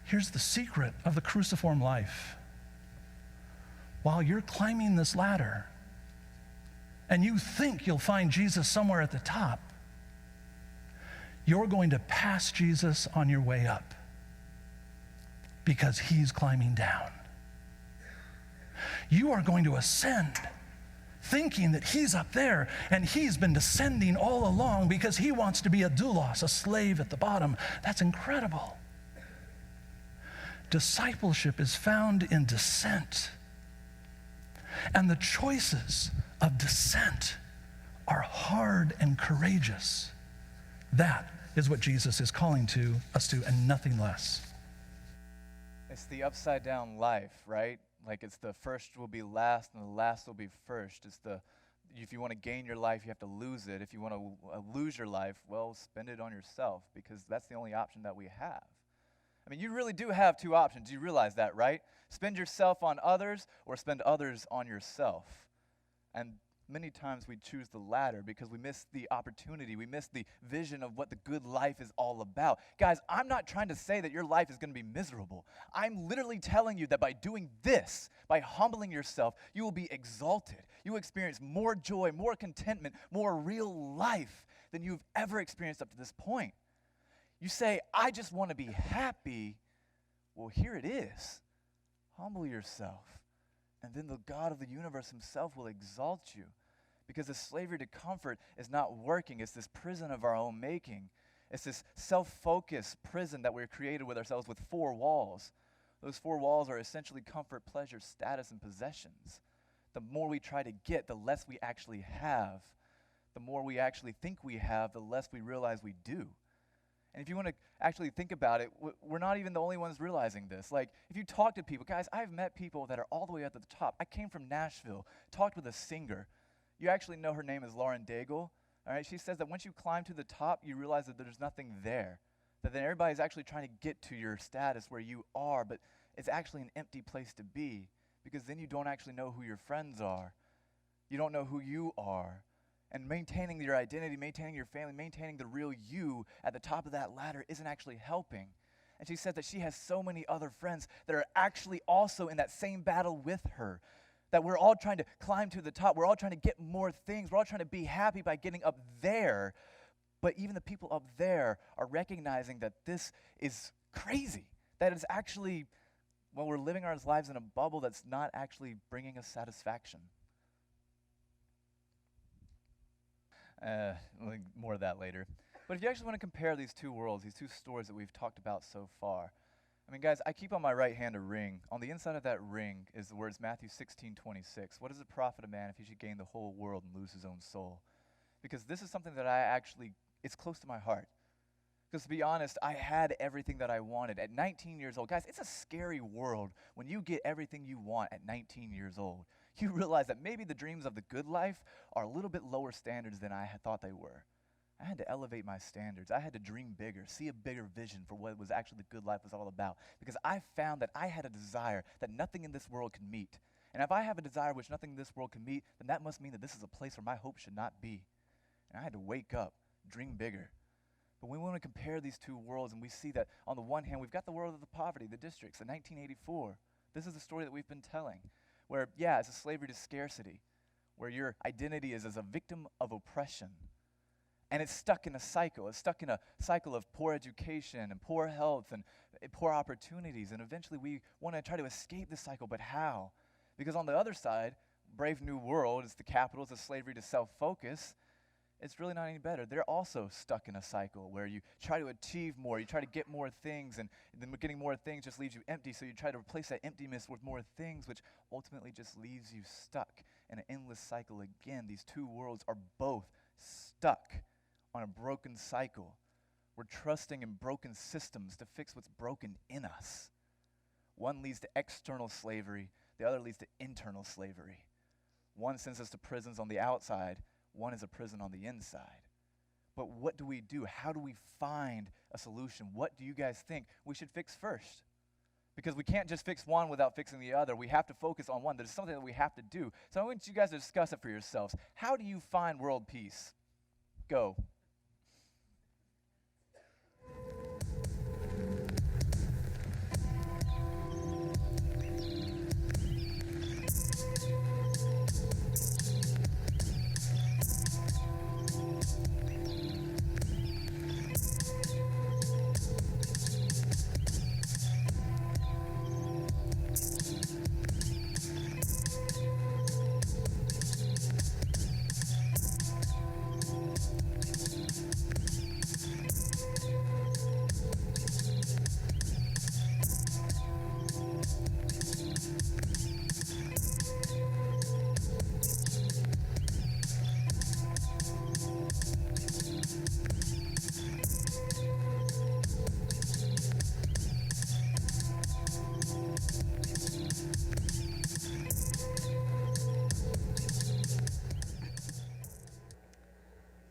Here's the secret of the cruciform life. While you're climbing this ladder and you think you'll find Jesus somewhere at the top, you're going to pass Jesus on your way up, because he's climbing down. You are going to ascend thinking that he's up there and he's been descending all along because he wants to be a doulos, a slave at the bottom. That's incredible. Discipleship is found in descent. And the choices of descent are hard and courageous. That is what Jesus is calling us to, and nothing less. It's the upside down life, right? Like, it's the first will be last and the last will be first. If you want to gain your life, you have to lose it. If you want to lose your life, well, spend it on yourself, because that's the only option that we have. I mean, you really do have 2 options. You realize that, right? Spend yourself on others or spend others on yourself. And many times we choose the latter because we miss the opportunity, we miss the vision of what the good life is all about. Guys, I'm not trying to say that your life is going to be miserable. I'm literally telling you that by doing this, by humbling yourself, you will be exalted. You will experience more joy, more contentment, more real life than you've ever experienced up to this point. You say, I just want to be happy. Well, here it is. Humble yourself. And then the God of the universe himself will exalt you. Because the slavery to comfort is not working. It's this prison of our own making. It's this self-focused prison that we're created with ourselves with 4 walls. Those 4 walls are essentially comfort, pleasure, status, and possessions. The more we try to get, the less we actually have. The more we actually think we have, the less we realize we do. And if you want to actually think about it, we're not even the only ones realizing this. Like, if you talk to people, guys, I've met people that are all the way up at the top. I came from Nashville, talked with a singer. You actually know her name is Lauren Daigle. All right, she says that once you climb to the top, you realize that there's nothing there. That then everybody's actually trying to get to your status where you are, but it's actually an empty place to be because then you don't actually know who your friends are. You don't know who you are. And maintaining your identity, maintaining your family, maintaining the real you at the top of that ladder isn't actually helping. And she said that she has so many other friends that are actually also in that same battle with her. That we're all trying to climb to the top. We're all trying to get more things. We're all trying to be happy by getting up there. But even the people up there are recognizing that this is crazy. That it's actually, well, we're living our lives in a bubble that's not actually bringing us satisfaction. More of that later. But if you actually want to compare these 2 worlds, these 2 stories that we've talked about so far, I mean, guys, I keep on my right hand a ring. On the inside of that ring is the words Matthew 16:26. What does it profit a man if he should gain the whole world and lose his own soul? Because this is something that it's close to my heart. Because to be honest, I had everything that I wanted at 19 years old. Guys, it's a scary world when you get everything you want at 19 years old. You realize that maybe the dreams of the good life are a little bit lower standards than I had thought they were. I had to elevate my standards. I had to dream bigger, see a bigger vision for what was actually the good life was all about. Because I found that I had a desire that nothing in this world can meet. And if I have a desire which nothing in this world can meet, then that must mean that this is a place where my hope should not be. And I had to wake up, dream bigger. But we want to compare these 2 worlds, and we see that on the one hand, we've got the world of the poverty, the districts, in 1984. This is the story that we've been telling. Where, yeah, it's a slavery to scarcity, where your identity is as a victim of oppression. And it's stuck in a cycle. It's stuck in a cycle of poor education and poor health and poor opportunities. And eventually we want to try to escape this cycle, but how? Because on the other side, Brave New World is the capital, it's a slavery to self-focus. It's really not any better. They're also stuck in a cycle where you try to achieve more, you try to get more things, and then getting more things just leaves you empty, so you try to replace that emptiness with more things, which ultimately just leaves you stuck in an endless cycle again. These 2 worlds are both stuck on a broken cycle. We're trusting in broken systems to fix what's broken in us. One leads to external slavery, the other leads to internal slavery. One sends us to prisons on the outside, one is a prison on the inside. But what do we do? How do we find a solution? What do you guys think we should fix first? Because we can't just fix one without fixing the other. We have to focus on one. There's something that we have to do. So I want you guys to discuss it for yourselves. How do you find world peace? Go.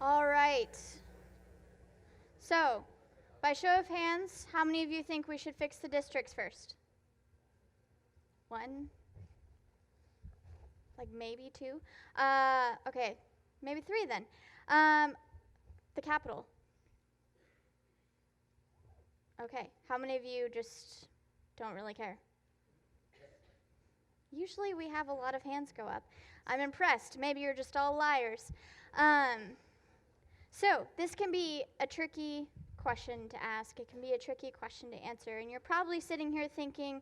All right. So, by show of hands, how many of you think we should fix the districts first? 1, like maybe 2. Okay, maybe 3 then. The Capitol. Okay, how many of you just don't really care? Usually we have a lot of hands go up. I'm impressed. Maybe you're just all liars. So this can be a tricky question to ask. It can be a tricky question to answer. And you're probably sitting here thinking,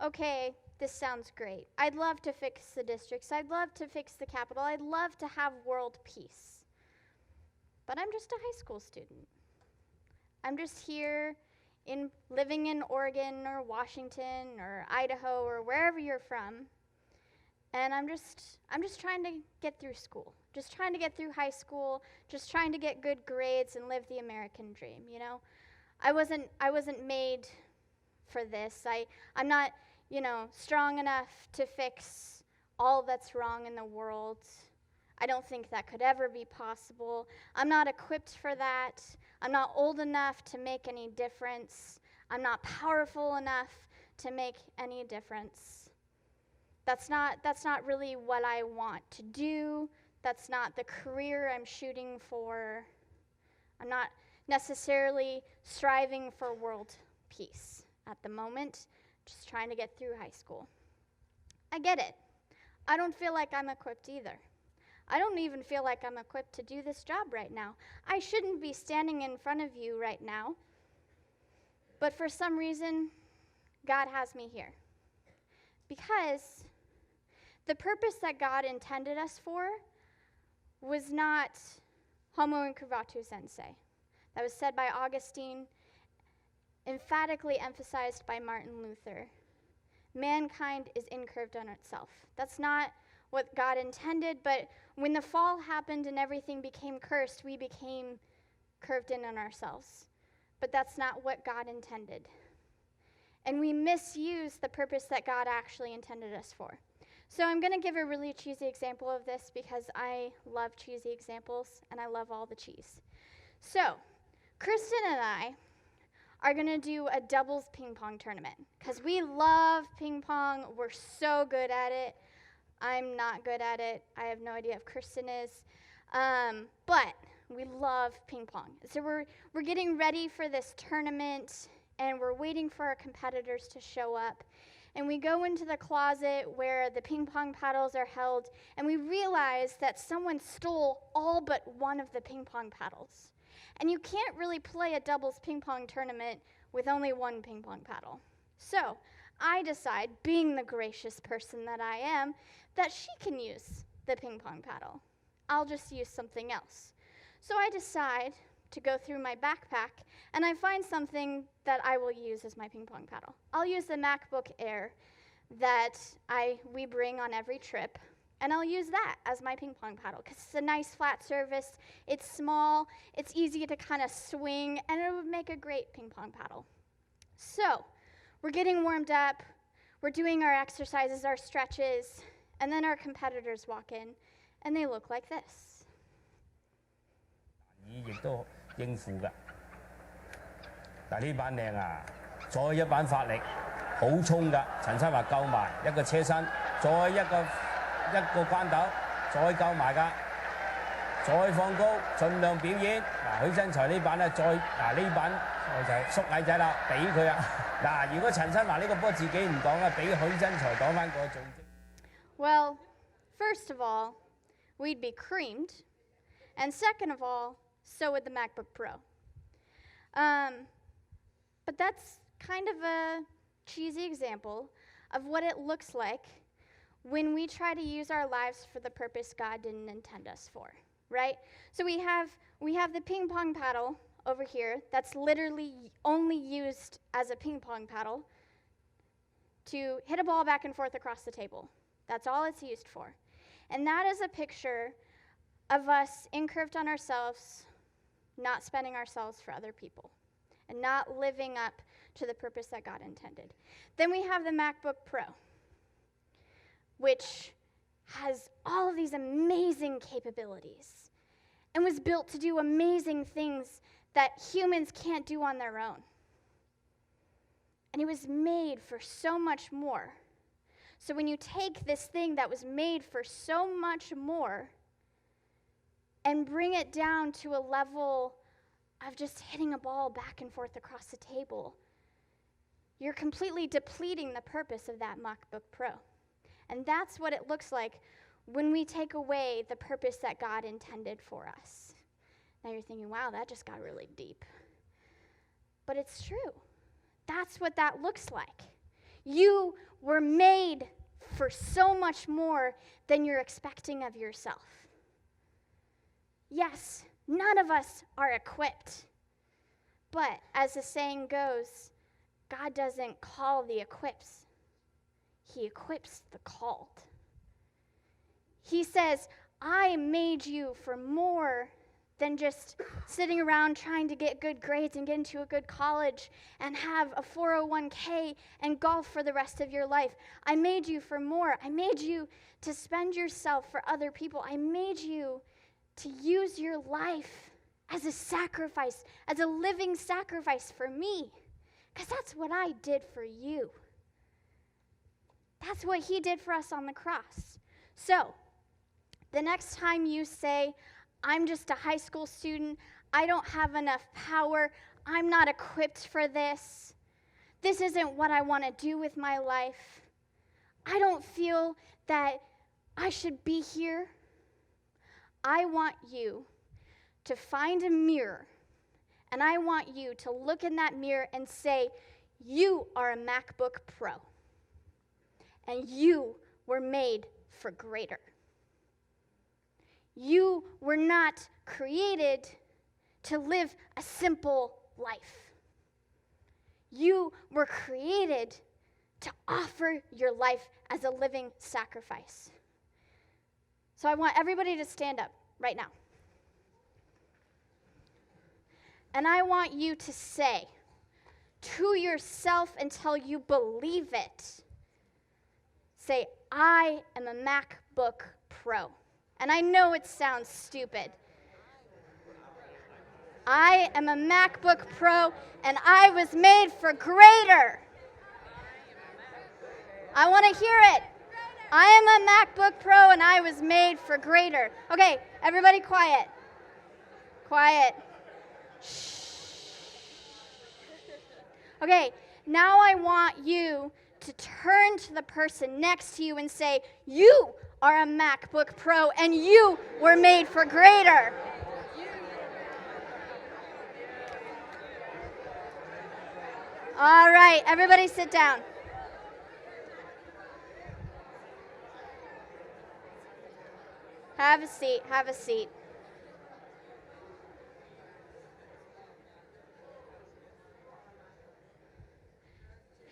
okay, this sounds great. I'd love to fix the districts. I'd love to fix the Capitol. I'd love to have world peace. But I'm just a high school student. I'm just here living in Oregon or Washington or Idaho or wherever you're from. And I'm just trying to get through school. Just trying to get through high school, just trying to get good grades and live the American dream, you know? I wasn't made for this. I'm not, strong enough to fix all that's wrong in the world. I don't think that could ever be possible. I'm not equipped for that. I'm not old enough to make any difference. I'm not powerful enough to make any difference. That's not really what I want to do. That's not the career I'm shooting for. I'm not necessarily striving for world peace at the moment, just trying to get through high school. I get it. I don't feel like I'm equipped either. I don't even feel like I'm equipped to do this job right now. I shouldn't be standing in front of you right now. But for some reason, God has me here. Because the purpose that God intended us for was not homo incurvatur sense. That was said by Augustine, emphatically emphasized by Martin Luther. Mankind is incurved on itself. That's not what God intended, but when the fall happened and everything became cursed, we became curved in on ourselves. But that's not what God intended. And we misuse the purpose that God actually intended us for. So I'm going to give a really cheesy example of this because I love cheesy examples and I love all the cheese. So Kristen and I are going to do a doubles ping pong tournament because we love ping pong. We're so good at it. I'm not good at it. I have no idea if Kristen is. But we love ping pong. So we're getting ready for this tournament, and we're waiting for our competitors to show up. And we go into the closet where the ping pong paddles are held, and we realize that someone stole all but one of the ping pong paddles. And you can't really play a doubles ping pong tournament with only one ping pong paddle. So I decide, being the gracious person that I am, that she can use the ping pong paddle. I'll just use something else. So I decide to go through my backpack, and I find something that I will use as my ping pong paddle. I'll use the MacBook Air that we bring on every trip, and I'll use that as my ping pong paddle because it's a nice flat surface, it's small, it's easy to kind of swing, and it would make a great ping pong paddle. So we're getting warmed up, we're doing our exercises, our stretches, and then our competitors walk in, and they look like this. 亦都應付㗎。嗱呢板靚啊，再一板發力，好衝㗎。陳生話夠埋一個車身，再一個關斗，再夠埋㗎，再放高，盡量表演。嗱許真才呢板咧，呢板縮矮仔啦，俾佢啊。嗱如果陳生話呢個波自己唔擋啦，俾許真才擋翻個總。Well, first of all, we'd be creamed, and second of all, so would the MacBook Pro. But that's kind of a cheesy example of what it looks like when we try to use our lives for the purpose God didn't intend us for, right? So we have the ping pong paddle over here that's literally only used as a ping pong paddle to hit a ball back and forth across the table. That's all it's used for. And that is a picture of us incurved on ourselves, not spending ourselves for other people, and not living up to the purpose that God intended. Then we have the MacBook Pro, which has all of these amazing capabilities and was built to do amazing things that humans can't do on their own. And it was made for so much more. So when you take this thing that was made for so much more and bring it down to a level of just hitting a ball back and forth across the table, you're completely depleting the purpose of that MacBook Pro. And that's what it looks like when we take away the purpose that God intended for us. Now you're thinking, wow, that just got really deep. But it's true. That's what that looks like. You were made for so much more than you're expecting of yourself. Yes, none of us are equipped. But as the saying goes, God doesn't call the equipped. He equips the called. He says, I made you for more than just sitting around trying to get good grades and get into a good college and have a 401k and golf for the rest of your life. I made you for more. I made you to spend yourself for other people. I made you to use your life as a sacrifice, as a living sacrifice for me, because that's what I did for you. That's what he did for us on the cross. So, the next time you say, I'm just a high school student, I don't have enough power, I'm not equipped for this, this isn't what I want to do with my life, I don't feel that I should be here, I want you to find a mirror, and I want you to look in that mirror and say, you are a MacBook Pro, and you were made for greater. You were not created to live a simple life. You were created to offer your life as a living sacrifice. So I want everybody to stand up right now. And I want you to say to yourself until you believe it, say, I am a MacBook Pro. And I know it sounds stupid. I am a MacBook Pro, and I was made for greater. I want to hear it. I am a MacBook Pro, and I was made for greater. Okay, everybody quiet. Quiet. Shh. Okay, now I want you to turn to the person next to you and say, you are a MacBook Pro, and you were made for greater. All right, everybody sit down. Have a seat, have a seat.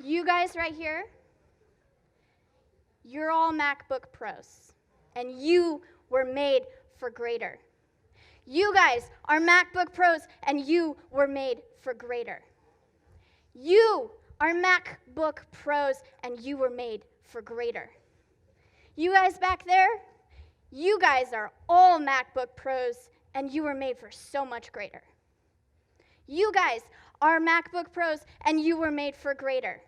You guys right here, you're all MacBook Pros, and you were made for greater. You guys are MacBook Pros, and you were made for greater. You are MacBook Pros, and you were made for greater. You guys back there, you guys are all MacBook Pros, and you were made for so much greater. You guys are MacBook Pros, and you were made for greater.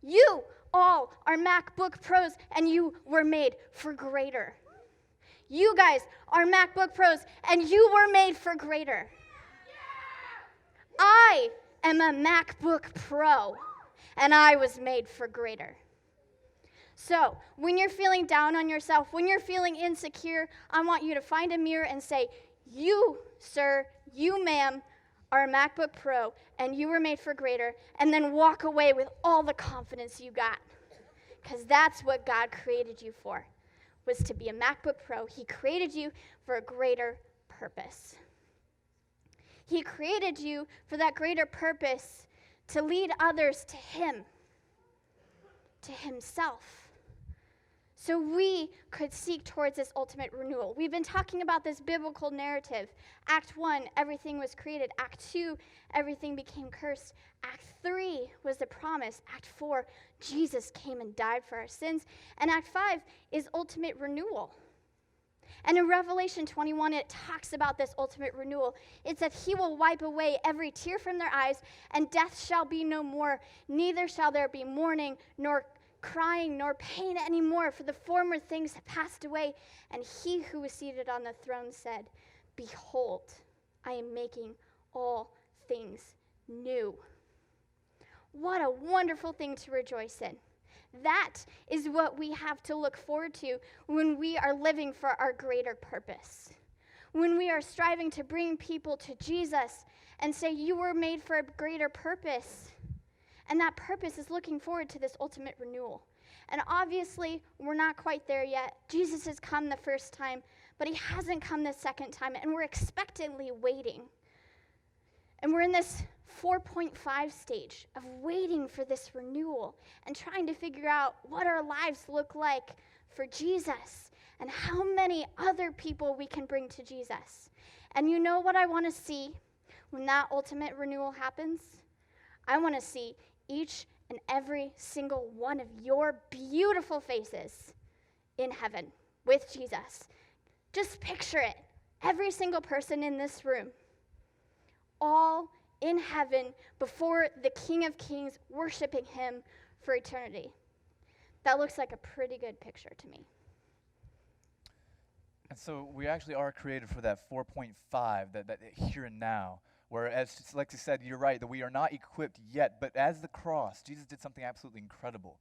You all are MacBook Pros, and you were made for greater. You guys are MacBook Pros, and you were made for greater. I am a MacBook Pro, and I was made for greater. So, when you're feeling down on yourself, when you're feeling insecure, I want you to find a mirror and say, you, sir, you, ma'am, are a MacBook Pro, and you were made for greater, and then walk away with all the confidence you got. Because that's what God created you for, was to be a MacBook Pro. He created you for a greater purpose. He created you for that greater purpose to lead others to Him, to Himself. So we could seek towards this ultimate renewal. We've been talking about this biblical narrative. Act 1, everything was created. Act 2, everything became cursed. Act 3 was the promise. Act 4, Jesus came and died for our sins. And Act 5 is ultimate renewal. And in Revelation 21, it talks about this ultimate renewal. It said, He will wipe away every tear from their eyes, and death shall be no more. Neither shall there be mourning, nor crying nor pain anymore, for the former things have passed away. And he who was seated on the throne said, Behold, I am making all things new. What a wonderful thing to rejoice in. That is what we have to look forward to when we are living for our greater purpose. When we are striving to bring people to Jesus and say, you were made for a greater purpose. And that purpose is looking forward to this ultimate renewal. And obviously, we're not quite there yet. Jesus has come the first time, but he hasn't come the second time, and we're expectantly waiting. And we're in this 4.5 stage of waiting for this renewal and trying to figure out what our lives look like for Jesus and how many other people we can bring to Jesus. And you know what I want to see when that ultimate renewal happens? I want to see each and every single one of your beautiful faces in heaven with Jesus. Just picture it. Every single person in this room, all in heaven before the King of Kings, worshiping him for eternity. That looks like a pretty good picture to me. And so we actually are created for that 4.5, that here and now. Whereas, like you said, you're right, that we are not equipped yet. But as the cross, Jesus did something absolutely incredible.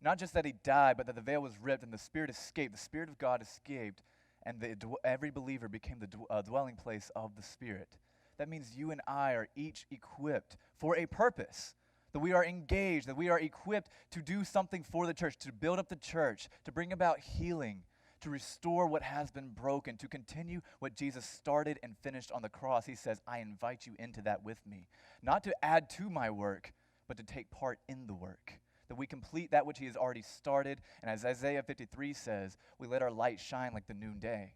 Not just that he died, but that the veil was ripped and the Spirit escaped. The Spirit of God escaped, and every believer became the dwelling place of the Spirit. That means you and I are each equipped for a purpose. That we are engaged, that we are equipped to do something for the church, to build up the church, to bring about healing, to restore what has been broken, to continue what Jesus started and finished on the cross. He says, I invite you into that with me. Not to add to my work, but to take part in the work. That we complete that which he has already started. And as Isaiah 53 says, we let our light shine like the noonday.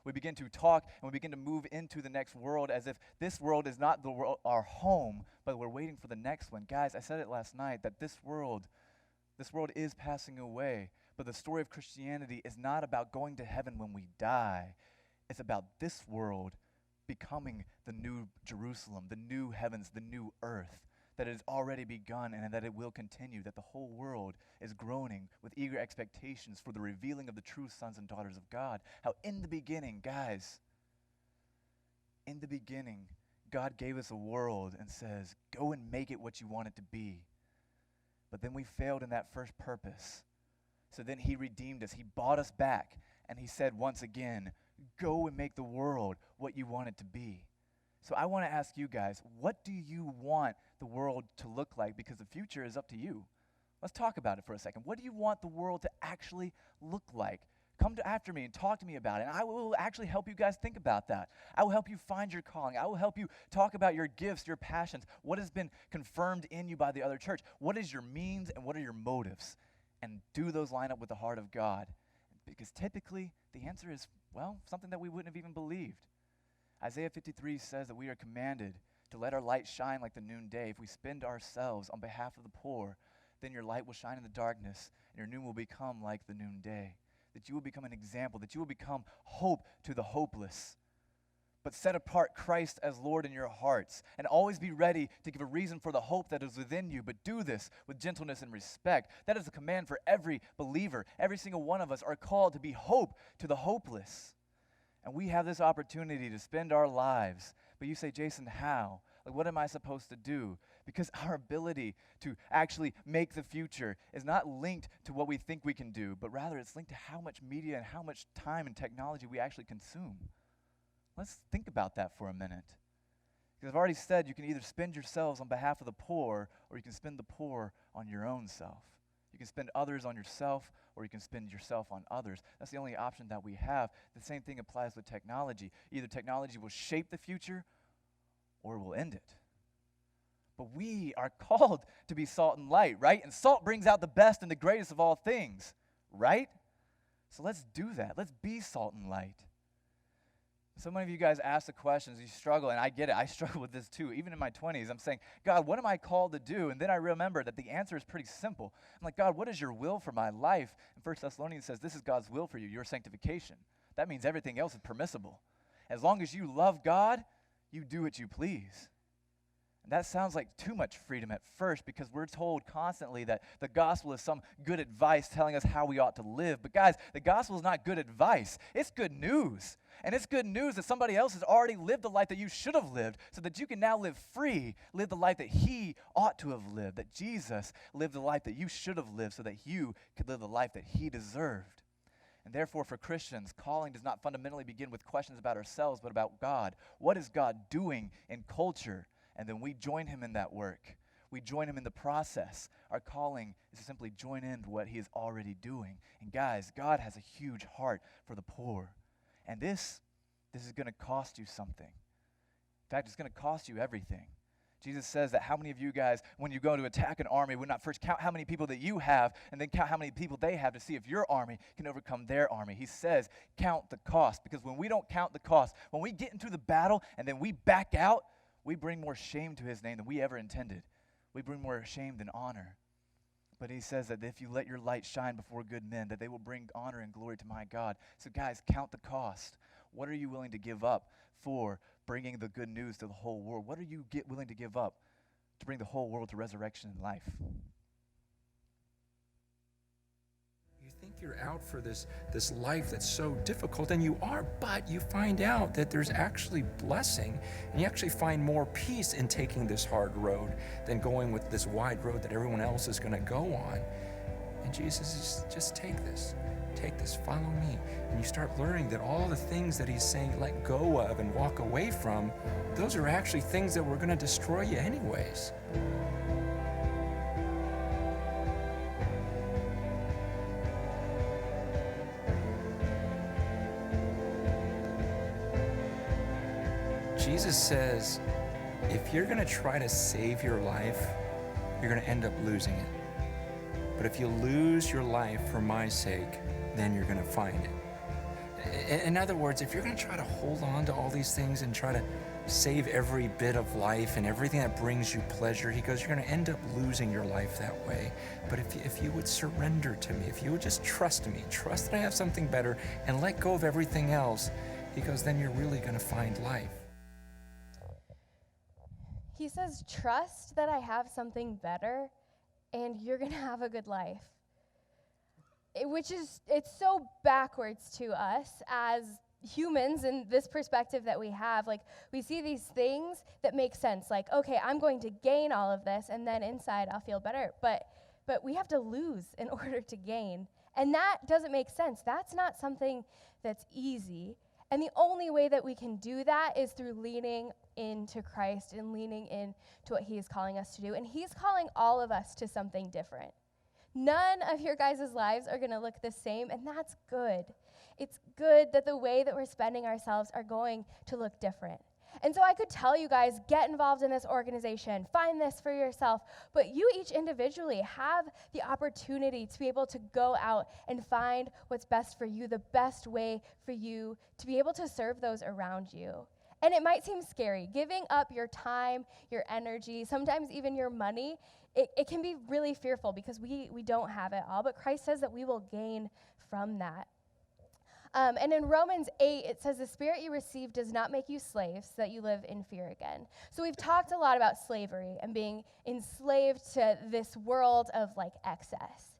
We begin to talk and we begin to move into the next world as if this world is not the world, our home, but we're waiting for the next one. Guys, I said it last night that this world is passing away. But the story of Christianity is not about going to heaven when we die. It's about this world becoming the new Jerusalem, the new heavens, the new earth, that it has already begun and that it will continue, that the whole world is groaning with eager expectations for the revealing of the true sons and daughters of God. How in the beginning, guys, in the beginning, God gave us a world and says, go and make it what you want it to be. But then we failed in that first purpose. So then he redeemed us. He bought us back. And he said once again, go and make the world what you want it to be. So I want to ask you guys, what do you want the world to look like? Because the future is up to you. Let's talk about it for a second. What do you want the world to actually look like? Come after me and talk to me about it. And I will actually help you guys think about that. I will help you find your calling. I will help you talk about your gifts, your passions, what has been confirmed in you by the other church. What is your means and what are your motives? And do those line up with the heart of God? Because typically, the answer is, well, something that we wouldn't have even believed. Isaiah 53 says that we are commanded to let our light shine like the noonday. If we spend ourselves on behalf of the poor, then your light will shine in the darkness, and your noon will become like the noonday. That you will become an example, that you will become hope to the hopeless. But set apart Christ as Lord in your hearts, and always be ready to give a reason for the hope that is within you, but do this with gentleness and respect. That is a command for every believer. Every single one of us are called to be hope to the hopeless. And we have this opportunity to spend our lives. But you say, Jason, how? Like, what am I supposed to do? Because our ability to actually make the future is not linked to what we think we can do, but rather it's linked to how much media and how much time and technology we actually consume. Let's think about that for a minute. Because I've already said you can either spend yourselves on behalf of the poor, or you can spend the poor on your own self. You can spend others on yourself, or you can spend yourself on others. That's the only option that we have. The same thing applies with technology. Either technology will shape the future, or it will end it. But we are called to be salt and light, right? And salt brings out the best and the greatest of all things, right? So let's do that. Let's be salt and light. So many of you guys ask the questions, you struggle, and I get it. I struggle with this too. Even in my 20s, I'm saying, God, what am I called to do? And then I remember that the answer is pretty simple. I'm like, God, what is your will for my life? And 1 Thessalonians says, this is God's will for you, your sanctification. That means everything else is permissible. As long as you love God, you do what you please. And that sounds like too much freedom at first because we're told constantly that the gospel is some good advice telling us how we ought to live. But guys, the gospel is not good advice. It's good news. And it's good news that somebody else has already lived the life that you should have lived so that you can now live free, live the life that he ought to have lived, that Jesus lived the life that you should have lived so that you could live the life that he deserved. And therefore, for Christians, calling does not fundamentally begin with questions about ourselves, but about God. What is God doing in culture? And then we join him in that work. We join him in the process. Our calling is to simply join in to what he is already doing. And guys, God has a huge heart for the poor. And this is going to cost you something. In fact, it's going to cost you everything. Jesus says that how many of you guys, when you go to attack an army, would not first count how many people that you have and then count how many people they have to see if your army can overcome their army. He says, count the cost. Because when we don't count the cost, when we get into the battle and then we back out, we bring more shame to his name than we ever intended. We bring more shame than honor. But he says that if you let your light shine before good men, that they will bring honor and glory to my God. So guys, count the cost. What are you willing to give up for bringing the good news to the whole world? What are you willing to give up to bring the whole world to resurrection and life? You think you're out for this life that's so difficult, and you are, but you find out that there's actually blessing, and you actually find more peace in taking this hard road than going with this wide road that everyone else is going to go on. And Jesus is just take this, follow me. And you start learning that all the things that he's saying let go of and walk away from, those are actually things that were going to destroy you anyways. Jesus says, if you're going to try to save your life, you're going to end up losing it. But if you lose your life for my sake, then you're going to find it. In other words, if you're going to try to hold on to all these things and try to save every bit of life and everything that brings you pleasure, he goes, you're going to end up losing your life that way. But if you would surrender to me, if you would just trust me, trust that I have something better, and let go of everything else, he goes, then you're really going to find life. He says, trust that I have something better and you're going to have a good life. It's so backwards to us as humans in this perspective that we have. Like, we see these things that make sense. Like, okay, I'm going to gain all of this and then inside I'll feel better. But we have to lose in order to gain. And that doesn't make sense. That's not something that's easy. And the only way that we can do that is through leaning into Christ and leaning into what he is calling us to do. And he's calling all of us to something different. None of your guys' lives are going to look the same, and that's good. It's good that the way that we're spending ourselves are going to look different. And so I could tell you guys, get involved in this organization, find this for yourself, but you each individually have the opportunity to be able to go out and find what's best for you, the best way for you to be able to serve those around you. And it might seem scary. Giving up your time, your energy, sometimes even your money, it can be really fearful because we don't have it all, but Christ says that we will gain from that. And in Romans 8, it says, the spirit you received does not make you slaves so that you live in fear again. So we've talked a lot about slavery and being enslaved to this world of like excess.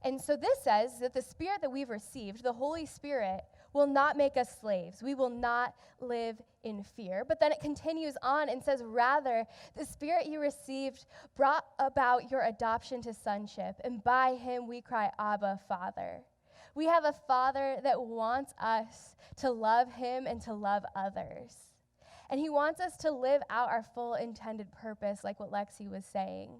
And so this says that the spirit that we've received, the Holy Spirit, will not make us slaves. We will not live in fear. But then it continues on and says, rather, the spirit you received brought about your adoption to sonship, and by him we cry, Abba, Father. We have a Father that wants us to love him and to love others. And he wants us to live out our full intended purpose, like what Lexi was saying.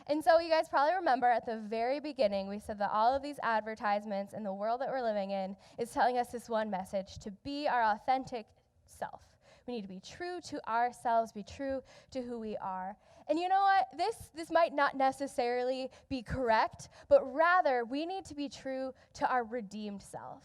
And so you guys probably remember at the very beginning, we said that all of these advertisements in the world that we're living in is telling us this one message, to be our authentic self. We need to be true to ourselves, be true to who we are. And you know what? This might not necessarily be correct, but rather we need to be true to our redeemed self.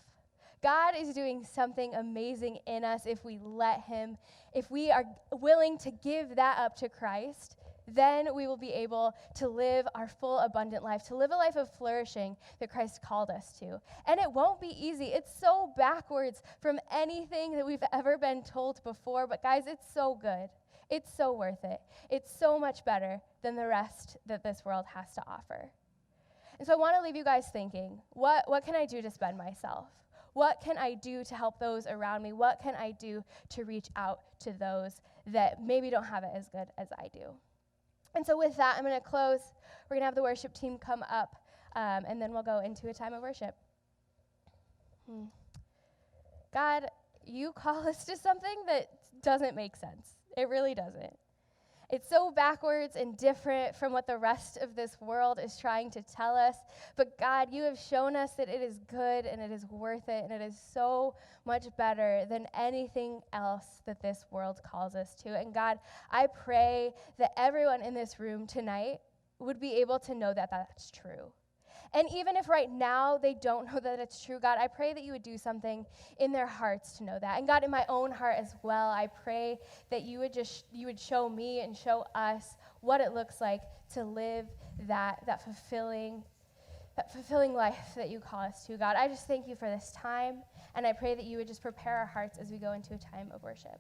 God is doing something amazing in us if we let him, if we are willing to give that up to Christ. Then we will be able to live our full abundant life, to live a life of flourishing that Christ called us to. And it won't be easy. It's so backwards from anything that we've ever been told before, but guys, it's so good. It's so worth it. It's so much better than the rest that this world has to offer. And so I want to leave you guys thinking, what can I do to spend myself? What can I do to help those around me? What can I do to reach out to those that maybe don't have it as good as I do? And so with that, I'm going to close. We're going to have the worship team come up, and then we'll go into a time of worship. God, you call us to something that doesn't make sense. It really doesn't. It's so backwards and different from what the rest of this world is trying to tell us. But God, you have shown us that it is good and it is worth it, and it is so much better than anything else that this world calls us to. And God, I pray that everyone in this room tonight would be able to know that that's true. And even if right now they don't know that it's true, God, I pray that you would do something in their hearts to know that. And God, in my own heart as well, I pray that you would show me and show us what it looks like to live that fulfilling life that you call us to. God, I just thank you for this time, and I pray that you would just prepare our hearts as we go into a time of worship.